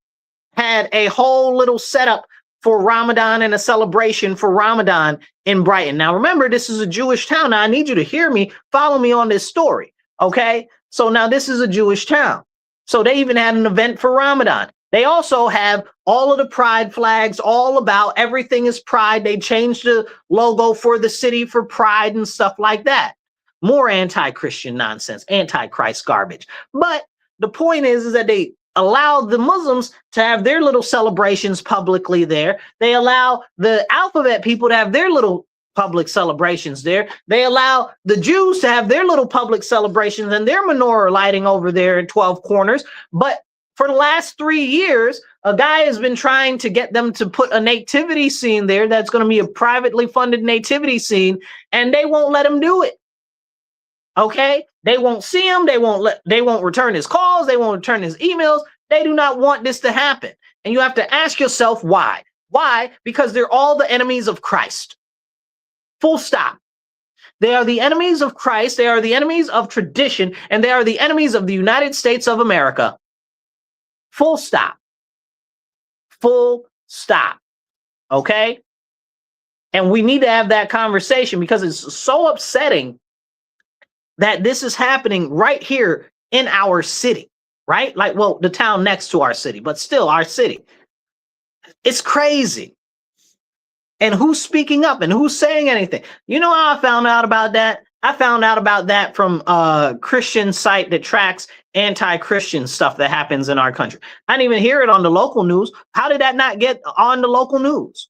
had a whole little setup for Ramadan and a celebration for Ramadan in Brighton. Now, remember, this is a Jewish town. Now, I need you to hear me, follow me on this story, okay? So now this is a Jewish town. So they even had an event for Ramadan. They also have all of the pride flags, all about everything is pride. They changed the logo for the city for pride and stuff like that. More anti-Christian nonsense, anti-Christ garbage. But the point is that they allow the Muslims to have their little celebrations publicly there. They allow the alphabet people to have their little public celebrations there. They allow the Jews to have their little public celebrations and their menorah lighting over there in 12 corners. But for the last 3 years, a guy has been trying to get them to put a nativity scene there that's going to be a privately funded nativity scene, and they won't let him do it. Okay? They won't see him. They won't return his calls. They won't return his emails. They do not want this to happen. And you have to ask yourself why. Why? Because they're all the enemies of Christ. Full stop. They are the enemies of Christ. They are the enemies of tradition, and they are the enemies of the United States of America. Full stop. Full stop. Okay? And we need to have that conversation because it's so upsetting that this is happening right here in our city, right? Like, well, the town next to our city, but still our city. It's crazy. And who's speaking up and who's saying anything? You know how I found out about that? I found out about that from a Christian site that tracks anti-Christian stuff that happens in our country. I didn't even hear it on the local news. How did that not get on the local news?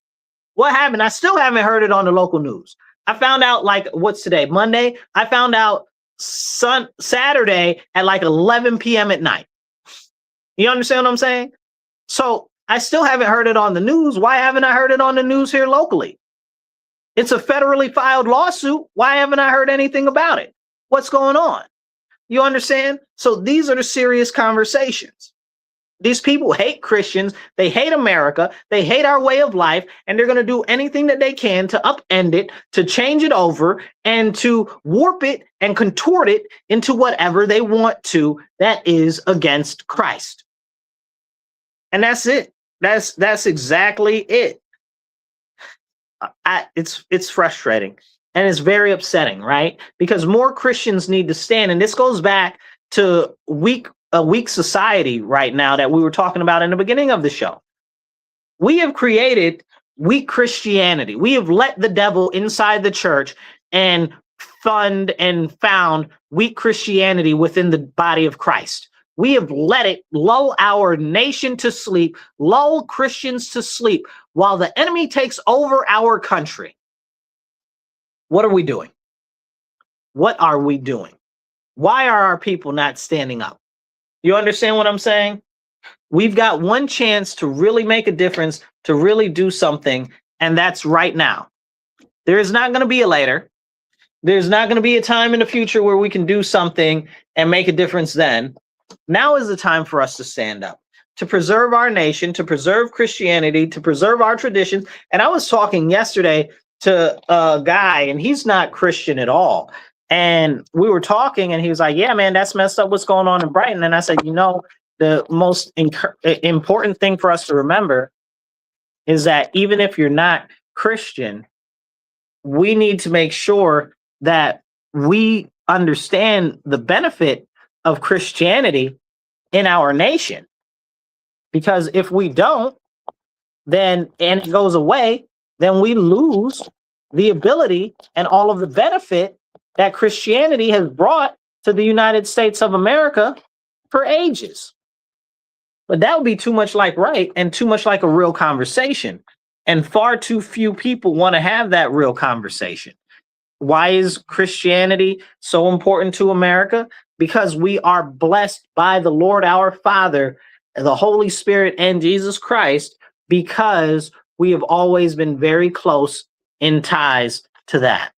What happened? I still haven't heard it on the local news. I found out, like, what's today? Monday? I found out Saturday at like 11 p.m. at night. You understand what I'm saying? So I still haven't heard it on the news. Why haven't I heard it on the news here locally? It's a federally filed lawsuit. Why haven't I heard anything about it? What's going on? You understand? So these are the serious conversations. These people hate Christians. They hate America. They hate our way of life. And they're going to do anything that they can to upend it, to change it over, and to warp it and contort it into whatever they want to that is against Christ. And that's it. That's exactly it. It's frustrating and it's very upsetting, right? Because more Christians need to stand, and this goes back to a weak society right now that we were talking about in the beginning of the show. We have created weak Christianity. We have let the devil inside the church and fund and found weak Christianity within the body of Christ. We have let it lull our nation to sleep, lull Christians to sleep while the enemy takes over our country. What are we doing? What are we doing? Why are our people not standing up? You understand what I'm saying? We've got one chance to really make a difference, to really do something, and that's right now. There is not going to be a later. There's not going to be a time in the future where we can do something and make a difference then. Now is the time for us to stand up, to preserve our nation, to preserve Christianity, to preserve our traditions. And I was talking yesterday to a guy, and he's not Christian at all. And we were talking, and he was like, yeah, man, that's messed up what's going on in Brighton. And I said, you know, the most important thing for us to remember is that even if you're not Christian, we need to make sure that we understand the benefit of Christianity in our nation. Because if we don't, then, and it goes away, then we lose the ability and all of the benefit that Christianity has brought to the United States of America for ages. But that would be too much like right and too much like a real conversation. And far too few people want to have that real conversation. Why is Christianity so important to America? Because we are blessed by the Lord our Father, the Holy Spirit, and Jesus Christ, because we have always been very close in ties to that.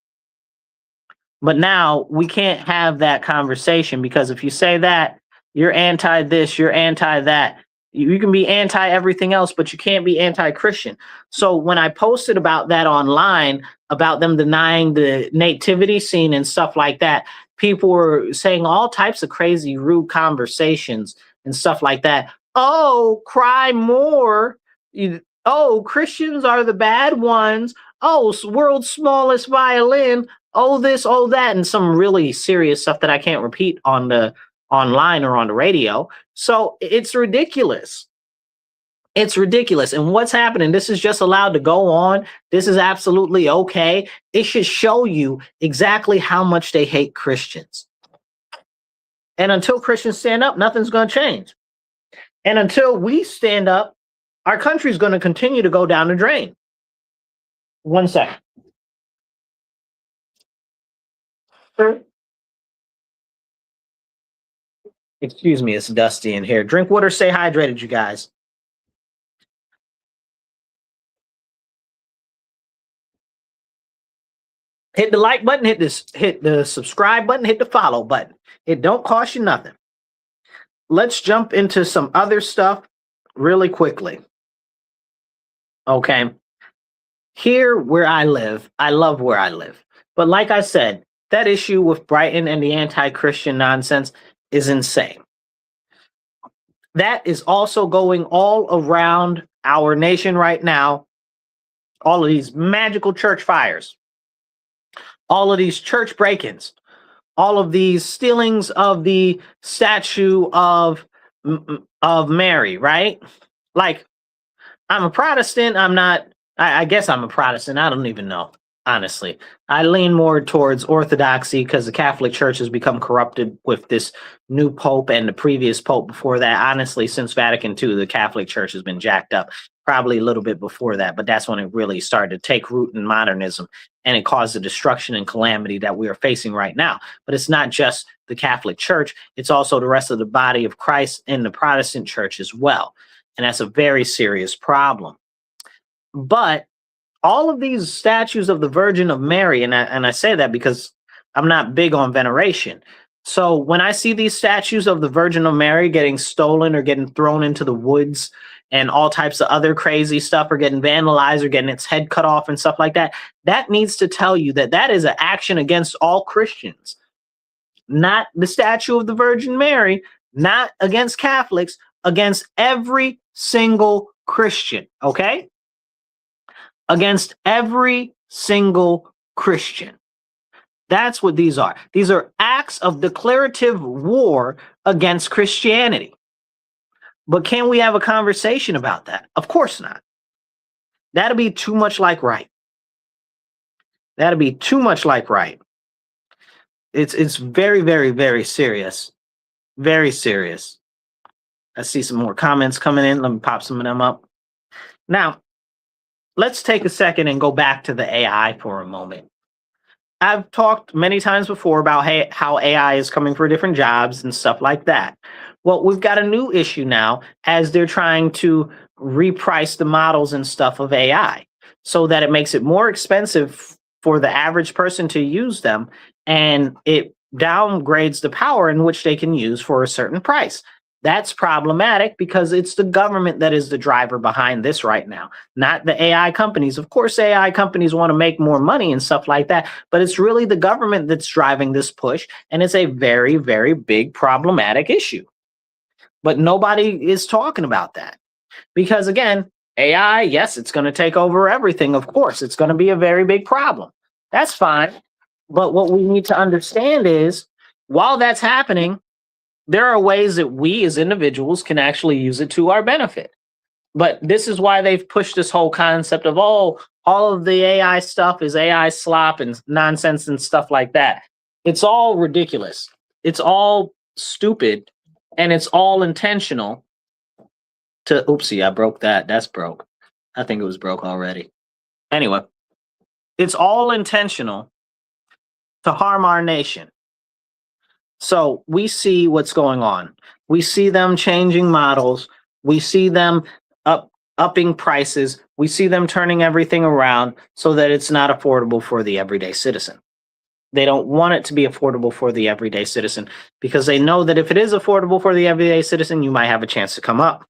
But now we can't have that conversation, because if you say that, you're anti this, you're anti that. You can be anti everything else, but you can't be anti-Christian. So when I posted about that online, about them denying the nativity scene and stuff like that, people were saying all types of crazy, rude conversations and stuff like that. Oh, cry more. Oh, Christians are the bad ones. Oh, world's smallest violin. Oh, this, oh, that, and some really serious stuff that I can't repeat on the online or on the radio. So it's ridiculous. It's ridiculous. And what's happening? This is just allowed to go on. This is absolutely okay. It should show you exactly how much they hate Christians. And until Christians stand up, nothing's going to change. And until we stand up, our country's going to continue to go down the drain. 1 second. Excuse me, it's dusty in here. Drink water, stay hydrated, you guys. Hit the like button, hit the subscribe button, hit the follow button. It don't cost you nothing. Let's jump into some other stuff really quickly. Okay. Here where I live, I love where I live. But like I said, that issue with Brighton and the anti-Christian nonsense is insane. That is also going all around our nation right now. All of these magical church fires, all of these church break-ins, all of these stealings of the statue of Mary, right? Like, I'm a Protestant. I'm not, I guess I'm a Protestant. I don't even know. Honestly, I lean more towards orthodoxy because the Catholic Church has become corrupted with this new pope and the previous pope before that. Honestly, since Vatican II, the Catholic Church has been jacked up, probably a little bit before that, but that's when it really started to take root in modernism, and it caused the destruction and calamity that we are facing right now. But it's not just the Catholic Church, it's also the rest of the body of Christ in the Protestant Church as well. And that's a very serious problem. But all of these statues of the Virgin of Mary, and I say that because I'm not big on veneration. So when I see these statues of the Virgin of Mary getting stolen or getting thrown into the woods and all types of other crazy stuff, or getting vandalized or getting its head cut off and stuff like that, that needs to tell you that that is an action against all Christians. Not the statue of the Virgin Mary, not against Catholics, against every single Christian, okay? Against every single Christian. That's what these are. These are acts of declarative war against Christianity. But can we have a conversation about that? Of course not. That'll be too much like right. That'd be too much like right. It's very, very, very serious. Very serious. I see some more comments coming in. Let me pop some of them up. Now, let's take a second and go back to the AI for a moment. I've talked many times before about how AI is coming for different jobs and stuff like that. Well, we've got a new issue now as they're trying to reprice the models and stuff of AI so that it makes it more expensive for the average person to use them, and it downgrades the power in which they can use for a certain price. That's problematic because it's the government that is the driver behind this right now, not the AI companies. Of course, AI companies want to make more money and stuff like that, but it's really the government that's driving this push, and it's a very, very big problematic issue. But nobody is talking about that because, again, AI, yes, it's going to take over everything. Of course, it's going to be a very big problem. That's fine. But what we need to understand is while that's happening, there are ways that we as individuals can actually use it to our benefit. But this is why they've pushed this whole concept of, oh, all of the AI stuff is AI slop and nonsense and stuff like that. It's all ridiculous. It's all stupid, and it's all intentional to, oopsie, I broke that. That's broke. I think it was broke already. Anyway, it's all intentional to harm our nation. So we see what's going on. We see them changing models. We see them upping prices. We see them turning everything around so that it's not affordable for the everyday citizen. They don't want it to be affordable for the everyday citizen because they know that if it is affordable for the everyday citizen, you might have a chance to come up.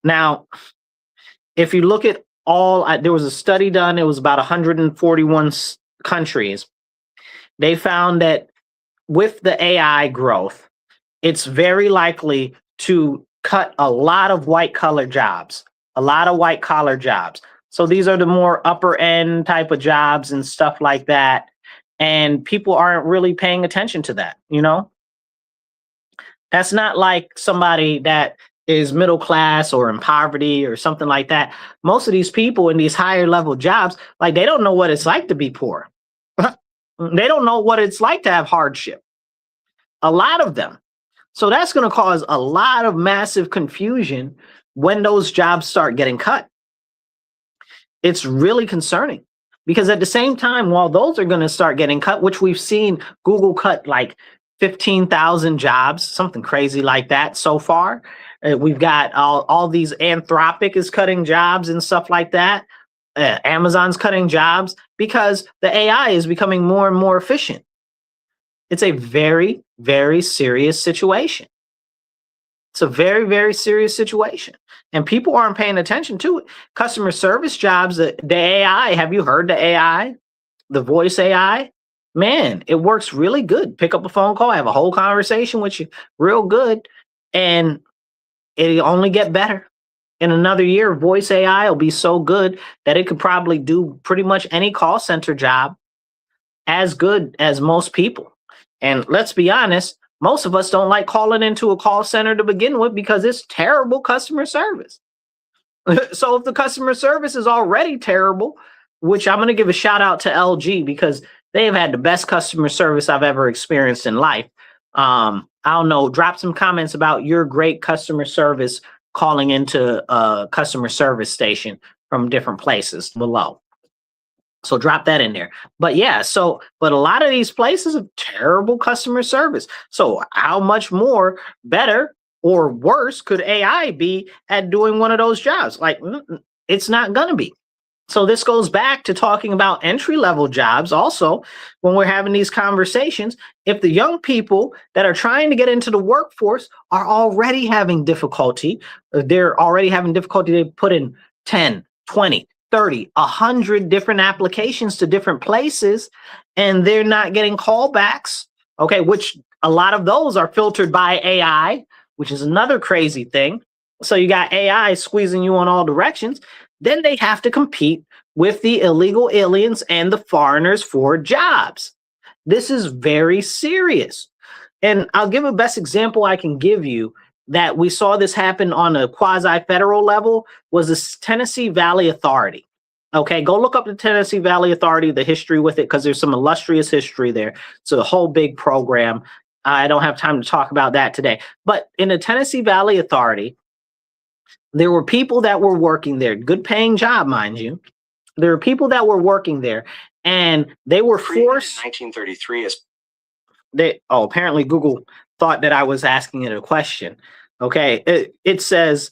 Now, if you look at there was a study done, it was about 141 countries. They found that with the AI growth, it's very likely to cut a lot of white-collar jobs, So these are the more upper-end type of jobs and stuff like that. And people aren't really paying attention to that, you know? That's not like somebody that is middle class or in poverty or something like that. Most of these people in these higher level jobs, like they don't know what it's like to be poor. They don't know what it's like to have hardship. A lot of them. So that's going to cause a lot of massive confusion when those jobs start getting cut. It's really concerning because at the same time, while those are going to start getting cut, which we've seen Google cut like 15,000 jobs, something crazy like that so far. We've got all these, Anthropic is cutting jobs and stuff like that. Amazon's cutting jobs because the AI is becoming more and more efficient. It's a very, very serious situation. It's a very, very serious situation. And people aren't paying attention to it. Customer service jobs, the AI, have you heard the AI? The voice AI? Man, it works really good. Pick up a phone call, have a whole conversation with you real good, and it'll only get better. In another year, voice AI will be so good that it could probably do pretty much any call center job as good as most people. And let's be honest, most of us don't like calling into a call center to begin with because it's terrible customer service. So if the customer service is already terrible, which I'm going to give a shout out to LG because they have had the best customer service I've ever experienced in life. I don't know, drop some comments about your great customer service calling into a customer service station from different places below. So drop that in there. But yeah, but a lot of these places have terrible customer service. So how much more better or worse could AI be at doing one of those jobs? Like, it's not going to be. So this goes back to talking about entry-level jobs. Also, when we're having these conversations, if the young people that are trying to get into the workforce are already having difficulty, they put in 10, 20, 30, 100 different applications to different places, and they're not getting callbacks, okay, which a lot of those are filtered by AI, which is another crazy thing. So you got AI squeezing you in all directions. Then they have to compete with the illegal aliens and the foreigners for jobs. This is very serious. And I'll give a best example I can give you that we saw this happen on a quasi-federal level was the Tennessee Valley Authority. Okay, go look up the Tennessee Valley Authority, the history with it, because there's some illustrious history there. It's a whole big program. I don't have time to talk about that today. But in the Tennessee Valley Authority, there were people that were working there, good paying job, mind you. There were people that were working there, and they were forced. 1933 is. Apparently Google thought that I was asking it a question. Okay, it says,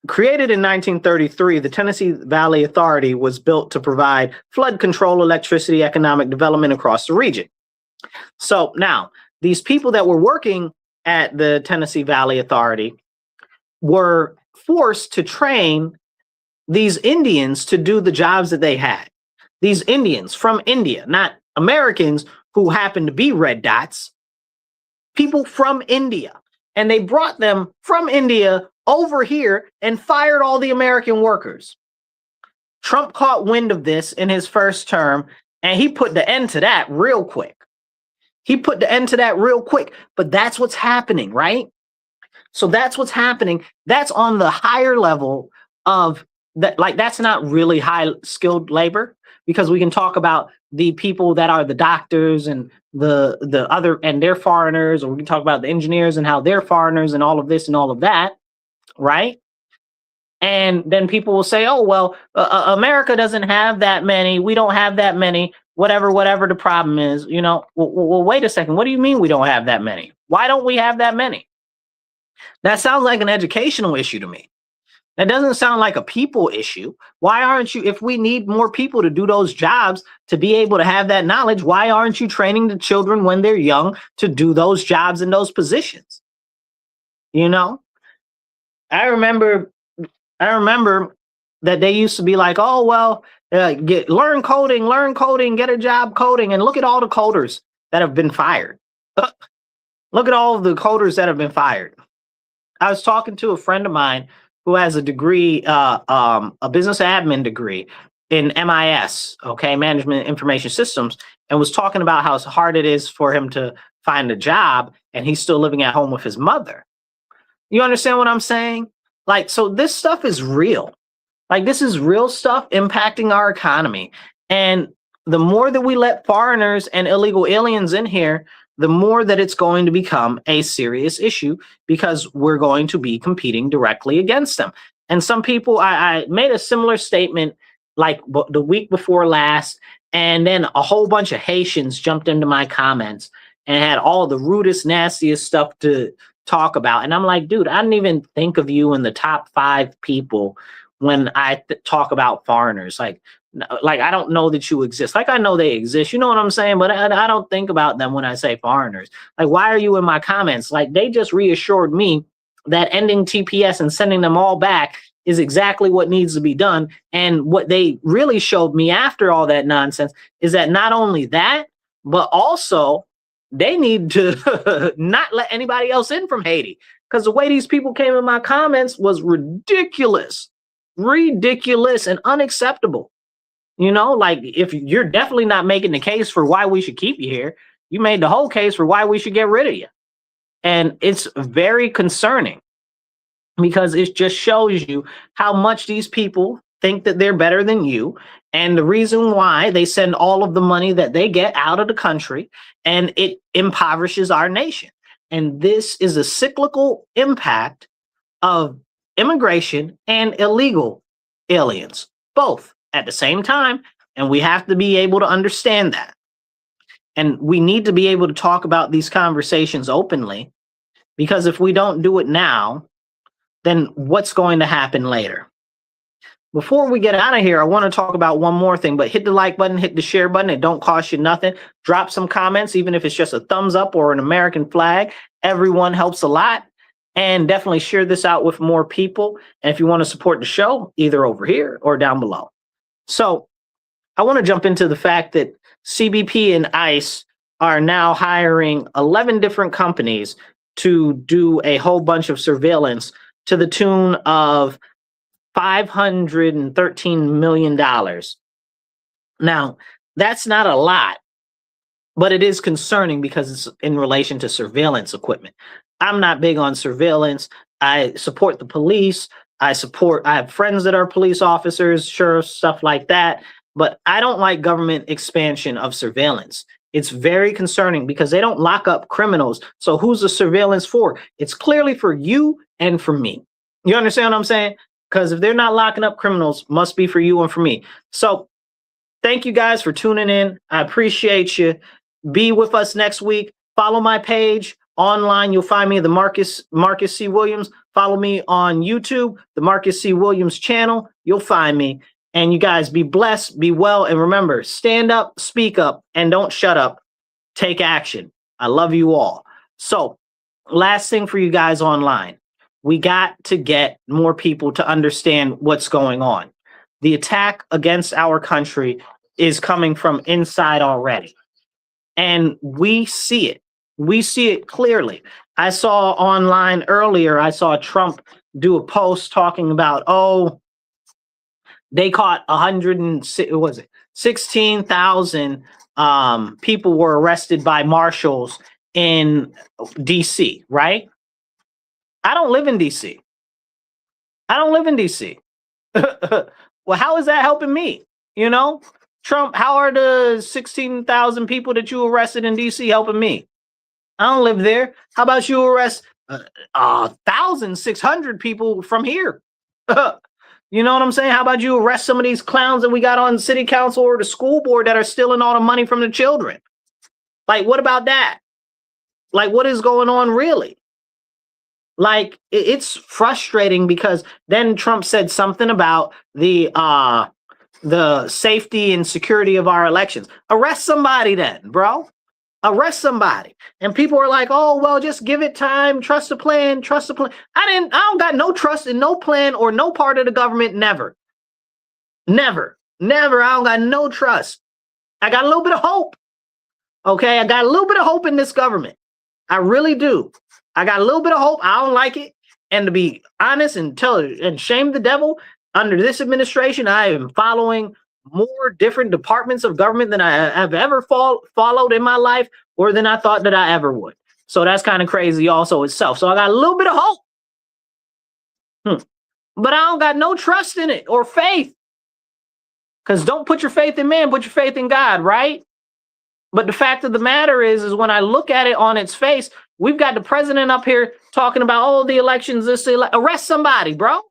created in 1933, the Tennessee Valley Authority was built to provide flood control, electricity, economic development across the region. So now, these people that were working at the Tennessee Valley Authority were forced to train these Indians to do the jobs that they had. These Indians from India, not Americans who happen to be red dots, people from India. And they brought them from India over here and fired all the American workers. Trump caught wind of this in his first term, and he put the end to that real quick. But that's what's happening, right? So that's what's happening. That's on the higher level of that. Like, that's not really high skilled labor, because we can talk about the people that are the doctors and the other, and they're foreigners, or we can talk about the engineers and how they're foreigners and all of this and all of that, right? And then people will say, oh, well, America doesn't have that many. We don't have that many, whatever the problem is, you know. Well, wait a second. What do you mean we don't have that many? Why don't we have that many? That sounds like an educational issue to me. That doesn't sound like a people issue. Why aren't you, if we need more people to do those jobs, to be able to have that knowledge, why aren't you training the children when they're young to do those jobs in those positions? You know, I remember that they used to be like, oh, well, learn coding, get a job coding. And look at all the coders that have been fired. Look at all of the coders that have been fired. I was talking to a friend of mine who has a degree, a business admin degree in MIS, okay, Management Information Systems, and was talking about how hard it is for him to find a job, and he's still living at home with his mother. You understand what I'm saying? Like, so this stuff is real. Like, this is real stuff impacting our economy. And the more that we let foreigners and illegal aliens in here, the more that it's going to become a serious issue, because we're going to be competing directly against them. And some people, I made a similar statement like the week before last, and then a whole bunch of Haitians jumped into my comments and had all the rudest, nastiest stuff to talk about. And I'm like, dude, I didn't even think of you in the top 5 people when I talk about foreigners. Like, I don't know that you exist. Like, I know they exist, you know what I'm saying? But I don't think about them when I say foreigners. Like, why are you in my comments? Like, they just reassured me that ending TPS and sending them all back is exactly what needs to be done. And what they really showed me after all that nonsense is that not only that, but also they need to not let anybody else in from Haiti. Because the way these people came in my comments was ridiculous and unacceptable. You know, like, if you're definitely not making the case for why we should keep you here, you made the whole case for why we should get rid of you. And it's very concerning, because it just shows you how much these people think that they're better than you, and the reason why they send all of the money that they get out of the country, and it impoverishes our nation. And this is a cyclical impact of immigration and illegal aliens, both at the same time, and we have to be able to understand that. And we need to be able to talk about these conversations openly, because if we don't do it now, then what's going to happen later? Before we get out of here, I want to talk about one more thing, but hit the like button, hit the share button. It don't cost you nothing. Drop some comments, even if it's just a thumbs up or an American flag. Everyone helps a lot. And definitely share this out with more people. And if you want to support the show, either over here or down below. So I want to jump into the fact that CBP and ICE are now hiring 11 different companies to do a whole bunch of surveillance to the tune of $513 million. Now, that's not a lot, but it is concerning because it's in relation to surveillance equipment. I'm not big on surveillance. I support the police, I have friends that are police officers, sheriffs, stuff like that. But I don't like government expansion of surveillance. It's very concerning because they don't lock up criminals. So who's the surveillance for? It's clearly for you and for me. You understand what I'm saying? Because if they're not locking up criminals, must be for you and for me. So thank you guys for tuning in. I appreciate you. Be with us next week. Follow my page online. You'll find me the Marcus C. Williams. Follow me on YouTube, the Marcus C. Williams channel. You'll find me. And you guys be blessed, be well, and remember, stand up, speak up, and don't shut up. Take action. I love you all. So, last thing for you guys online. We got to get more people to understand what's going on. The attack against our country is coming from inside already. And we see it. We see it clearly. I saw online earlier, I saw Trump do a post talking about, they caught 16,000 people were arrested by marshals in DC, right? I don't live in DC. Well, how is that helping me? You know, Trump, how are the 16,000 people that you arrested in DC helping me? I don't live there. How about you arrest 1,600 people from here? You know what I'm saying? How about you arrest some of these clowns that we got on city council or the school board that are stealing all the money from the children? Like, what about that? Like, what is going on really? Like, it's frustrating because then Trump said something about the safety and security of our elections. Arrest somebody then, bro. Arrest somebody. And people are like, oh, well, just give it time. Trust the plan. Trust the plan. I don't got no trust in no plan or no part of the government. Never. I don't got no trust. I got a little bit of hope. Okay. I got a little bit of hope in this government. I really do. I got a little bit of hope. I don't like it. And to be honest and shame the devil, under this administration, I am following more different departments of government than I have ever followed in my life or than I thought that I ever would. So that's kind of crazy also itself. So I got a little bit of hope. But I don't got no trust in it or faith. Because don't put your faith in man, put your faith in God, right? But the fact of the matter is when I look at it on its face, we've got the president up here talking about, the elections, arrest somebody, bro.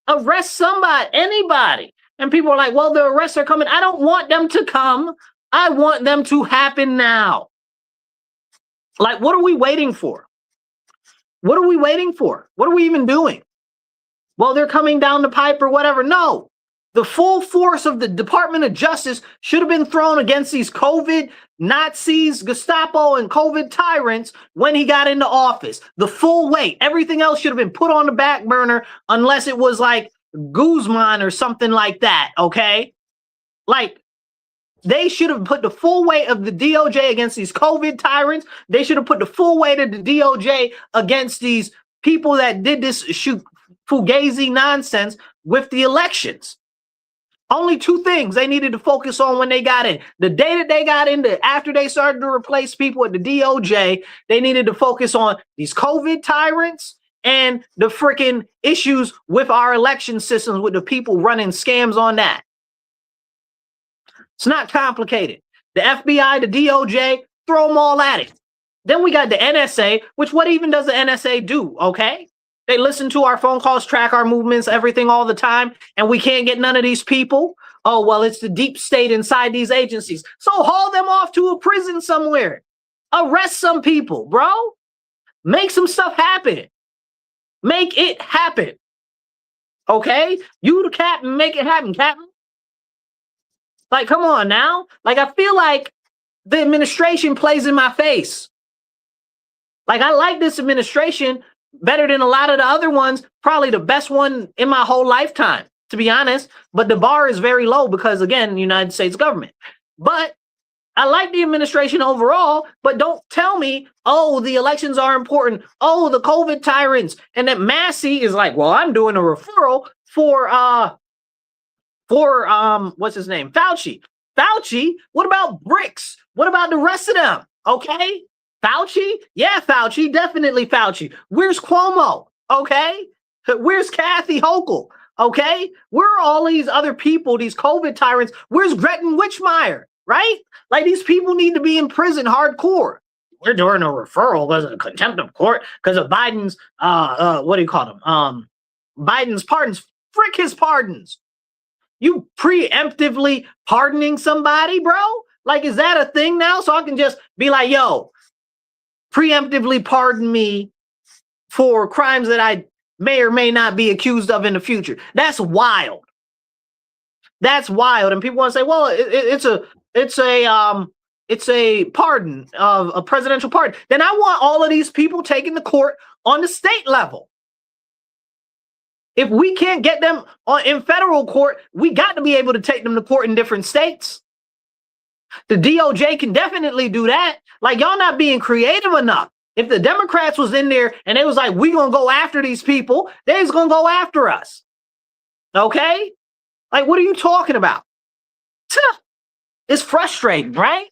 Arrest somebody, anybody. And people are like, well, the arrests are coming. I don't want them to come. I want them to happen now. Like, what are we waiting for? What are we waiting for? What are we even doing? Well, they're coming down the pipe or whatever. No, the full force of the Department of Justice should have been thrown against these COVID Nazis, Gestapo, and COVID tyrants when he got into office. The full weight. Everything else should have been put on the back burner unless it was like Guzman or something like that, okay? Like, they should have put the full weight of the DOJ against these COVID tyrants. They should have put the full weight of the DOJ against these people that did this fugazi nonsense with the elections. Only two things they needed to focus on when they got in. The day that they got in, after they started to replace people at the DOJ, they needed to focus on these COVID tyrants and the freaking issues with our election systems with the people running scams on that. It's not complicated. The FBI, the DOJ, throw them all at it. Then we got the NSA, which what even does the NSA do, okay? They listen to our phone calls, track our movements, everything all the time, and we can't get none of these people. Oh, well, it's the deep state inside these agencies. So haul them off to a prison somewhere. Arrest some people, bro. Make some stuff happen. Make it happen. Okay? You the captain, make it happen, captain. Like, come on now. Like, I feel like the administration plays in my face. Like, I like this administration better than a lot of the other ones. Probably the best one in my whole lifetime, to be honest. But the bar is very low because, again, United States government. But I like the administration overall, but don't tell me, the elections are important. Oh, the COVID tyrants. And that Massey is like, well, I'm doing a referral for what's his name? Fauci. Fauci? What about BRICS? What about the rest of them? Okay? Fauci? Yeah, Fauci. Definitely Fauci. Where's Cuomo? Okay? Where's Kathy Hochul? Okay, where are all these other people, these COVID tyrants? Where's Gretchen Whitmire? Right? Like, these people need to be in prison hardcore. We're doing a referral because of contempt of court because of Biden's what do you call them? Biden's pardons. Frick his pardons. You preemptively pardoning somebody, bro? Like, is that a thing now? So I can just be like, yo, preemptively pardon me for crimes that I may or may not be accused of in the future. That's wild. That's wild. And people want to say, well, it's a pardon of a presidential pardon. Then I want all of these people taken to court on the state level. If we can't get them in federal court, we got to be able to take them to court in different states. The DOJ can definitely do that. Like, y'all not being creative enough. If the Democrats was in there and they was like, we gonna go after these people, they's gonna go after us. Okay? Like, what are you talking about? It's frustrating, right?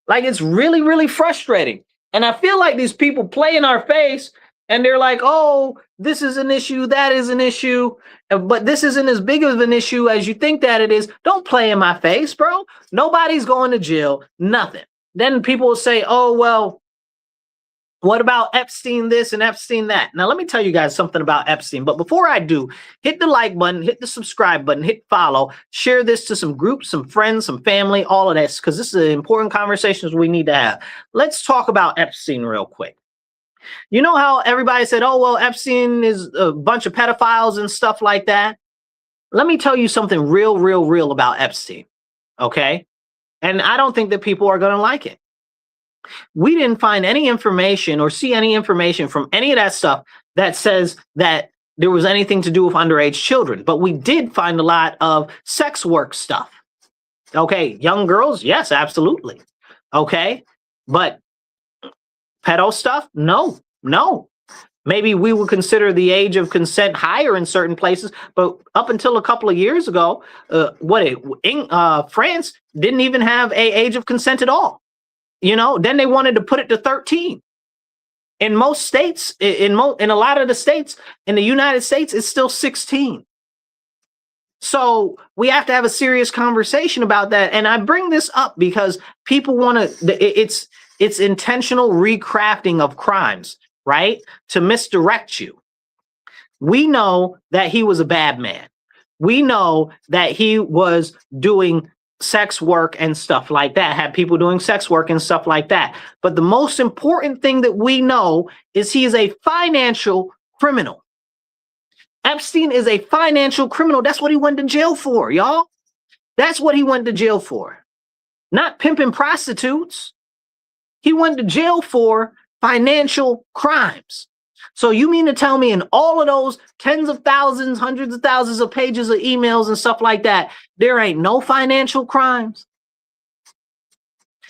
Like, it's really, really frustrating. And I feel like these people play in our face and they're like, oh, this is an issue, that is an issue, but this isn't as big of an issue as you think that it is. Don't play in my face, bro. Nobody's going to jail, nothing. Then people will say, oh, well, what about Epstein this and Epstein that? Now, let me tell you guys something about Epstein. But before I do, hit the like button, hit the subscribe button, hit follow, share this to some groups, some friends, some family, all of this, because this is an important conversations we need to have. Let's talk about Epstein real quick. You know how everybody said, oh, well, Epstein is a bunch of pedophiles and stuff like that? Let me tell you something real about Epstein, okay? And I don't think that people are going to like it. We didn't find any information or see any information from any of that stuff that says that there was anything to do with underage children. But we did find a lot of sex work stuff. Okay, young girls, yes, absolutely. Okay, but pedo stuff? No. Maybe we would consider the age of consent higher in certain places, but up until a couple of years ago, France didn't even have an age of consent at all. You know, then they wanted to put it to 13. In most states, in a lot of the states in the United States, it's still 16. So we have to have a serious conversation about that. And I bring this up because people want to, it's intentional recrafting of crimes, right? To misdirect you. We know that he was a bad man. We know that he was doing sex work and stuff like that, had people doing sex work and stuff like that. But the most important thing that we know is he is a financial criminal. Epstein is a financial criminal. That's what he went to jail for, y'all. That's what he went to jail for. Not pimping prostitutes. He went to jail for financial crimes. So you mean to tell me in all of those tens of thousands, hundreds of thousands of pages of emails and stuff like that, there ain't no financial crimes?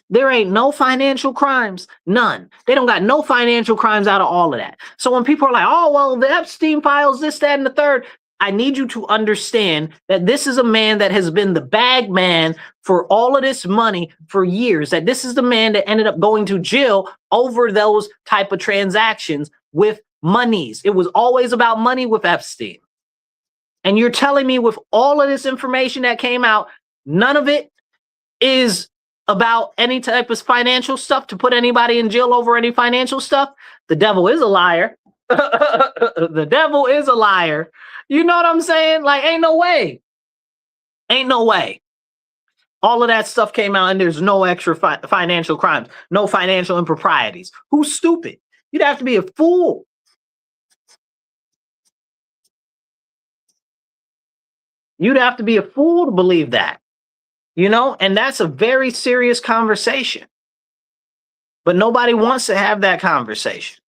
There ain't no financial crimes. None. They don't got no financial crimes out of all of that. So when people are like, oh, well, the Epstein files, this, that, and the third, I need you to understand that this is a man that has been the bag man for all of this money for years, that this is the man that ended up going to jail over those type of transactions with monies. It was always about money with Epstein. And you're telling me with all of this information that came out, none of it is about any type of financial stuff to put anybody in jail over any financial stuff? The devil is a liar. The devil is a liar. You know what I'm saying? Like, ain't no way. Ain't no way. All of that stuff came out and there's no extra financial crimes, no financial improprieties. Who's stupid? You'd have to be a fool. You'd have to be a fool to believe that, you know, and that's a very serious conversation. But nobody wants to have that conversation.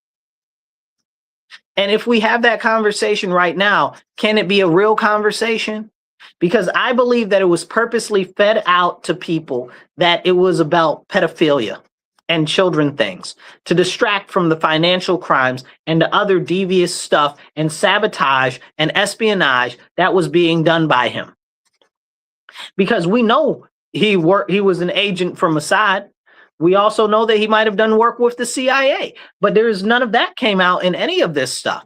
And if we have that conversation right now, can it be a real conversation? Because I believe that it was purposely fed out to people that it was about pedophilia and children things to distract from the financial crimes and the other devious stuff and sabotage and espionage that was being done by him. Because we know he was an agent for Mossad. We also know that he might have done work with the CIA, but there's none of that came out in any of this stuff.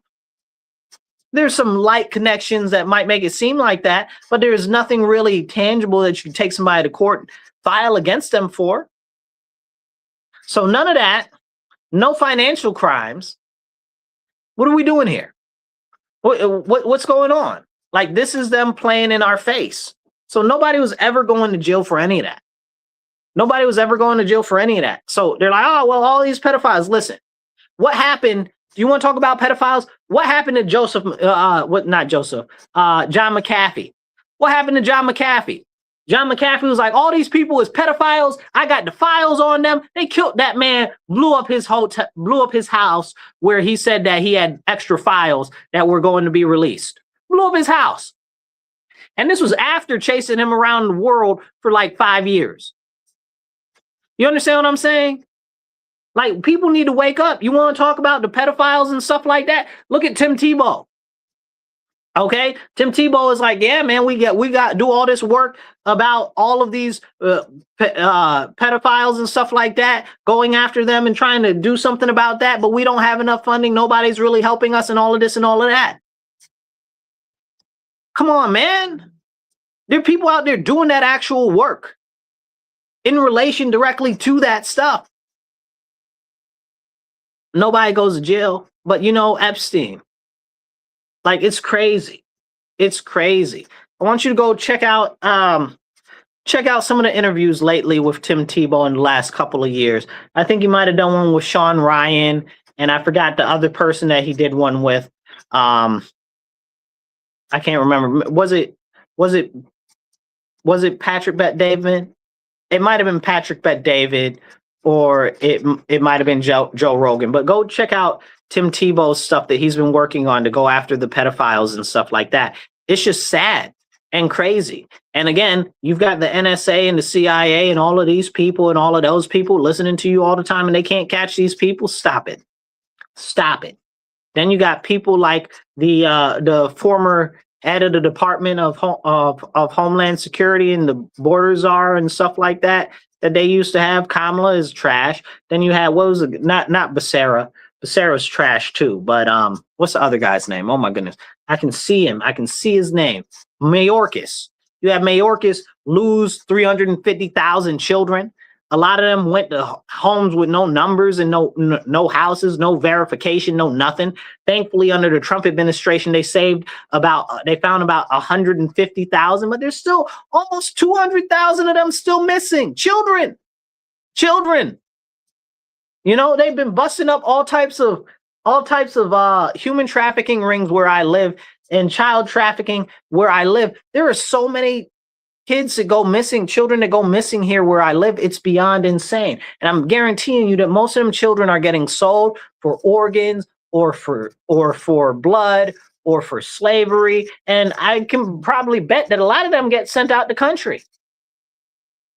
There's some light connections that might make it seem like that, but there's nothing really tangible that you can take somebody to court, file against them for. So none of that, no financial crimes. What are we doing here? What's going on? Like, this is them playing in our face. So nobody was ever going to jail for any of that. Nobody was ever going to jail for any of that. So they're like, oh, well, all these pedophiles. Listen, what happened? Do you want to talk about pedophiles? What happened to John McAfee? What happened to John McAfee? John McAfee was like, all these people is pedophiles. I got the files on them. They killed that man, blew up his hotel, blew up his house where he said that he had extra files that were going to be released. Blew up his house. And this was after chasing him around the world for like 5 years. You understand what I'm saying? Like, people need to wake up. You want to talk about the pedophiles and stuff like that? Look at Tim Tebow. Okay, Tim Tebow is like, yeah, man, we got to do all this work about all of these pedophiles and stuff like that, going after them and trying to do something about that, but we don't have enough funding. Nobody's really helping us and all of this and all of that. Come on, man. There are people out there doing that actual work in relation directly to that stuff. Nobody goes to jail, but you know, Epstein. Like, it's crazy. It's crazy. I want you to go check out some of the interviews lately with Tim Tebow in the last couple of years. I think he might have done one with Sean Ryan, and I forgot the other person that he did one with. I can't remember. Was it Patrick Bet-David? It might have been Patrick Bet-David, or it might have been Joe Rogan. But go check out Tim Tebow's stuff that he's been working on to go after the pedophiles and stuff like that. It's just sad and crazy. And again, you've got the NSA and the CIA and all of these people and all of those people listening to you all the time, and they can't catch these people. Stop it. Stop it. Then you got people like the former head of the Department of Homeland Security and the border czar and stuff like that they used to have. Kamala is trash. Then you had, what was it? Not Becerra. Becerra's trash too. But what's the other guy's name? Oh my goodness. I can see him. I can see his name. Mayorkas. You have Mayorkas lose 350,000 children. A lot of them went to homes with no numbers and no houses, no verification, no nothing. Thankfully, under the Trump administration, they found about 150,000, but there's still almost 200,000 of them still missing. Children. You know, they've been busting up all types of human trafficking rings where I live, and child trafficking where I live. There are so many kids that go missing, children that go missing here where I live. It's beyond insane. And I'm guaranteeing you that most of them children are getting sold for organs or for blood or for slavery. And I can probably bet that a lot of them get sent out the country.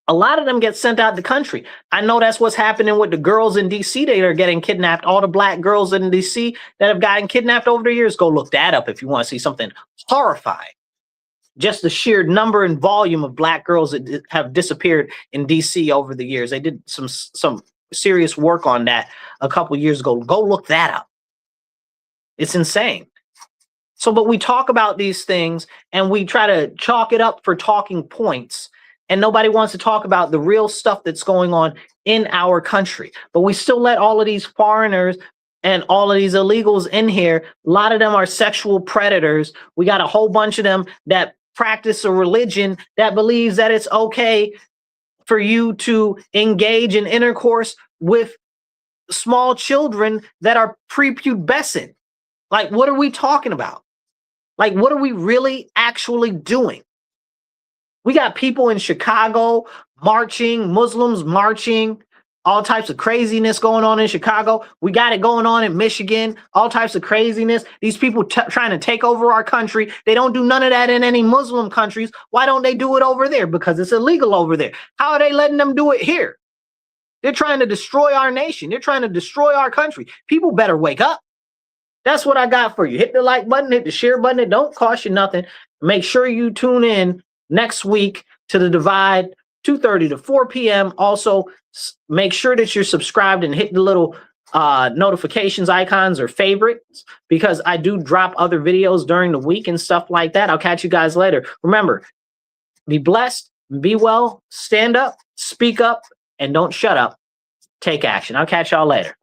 A lot of them get sent out the country. I know that's what's happening with the girls in D.C. that are getting kidnapped. All the black girls in D.C. that have gotten kidnapped over the years. Go look that up if you want to see something horrifying. Just the sheer number and volume of black girls that have disappeared in D.C. over the years. They did some serious work on that a couple years ago. Go look that up. It's insane. So, but we talk about these things and we try to chalk it up for talking points. And nobody wants to talk about the real stuff that's going on in our country. But we still let all of these foreigners and all of these illegals in here. A lot of them are sexual predators. We got a whole bunch of them that practice a religion that believes that it's okay for you to engage in intercourse with small children that are prepubescent. Like, what are we talking about? Like, what are we really actually doing? We got people in Chicago marching, Muslims marching, all types of craziness going on in Chicago. We got it going on in Michigan, all types of craziness. These people trying to take over our country. They don't do none of that in any Muslim countries. Why don't they do it over there? Because it's illegal over there. How are they letting them do it here? They're trying to destroy our nation. They're trying to destroy our country. People better wake up. That's what I got for you. Hit the like button, hit the share button. It don't cost you nothing. Make sure you tune in next week to The Divide, 2:30 to 4 p.m. Also, make sure that you're subscribed and hit the little notifications icons or favorites, because I do drop other videos during the week and stuff like that. I'll catch you guys later. Remember, be blessed, be well, stand up, speak up, and don't shut up. Take action. I'll catch y'all later.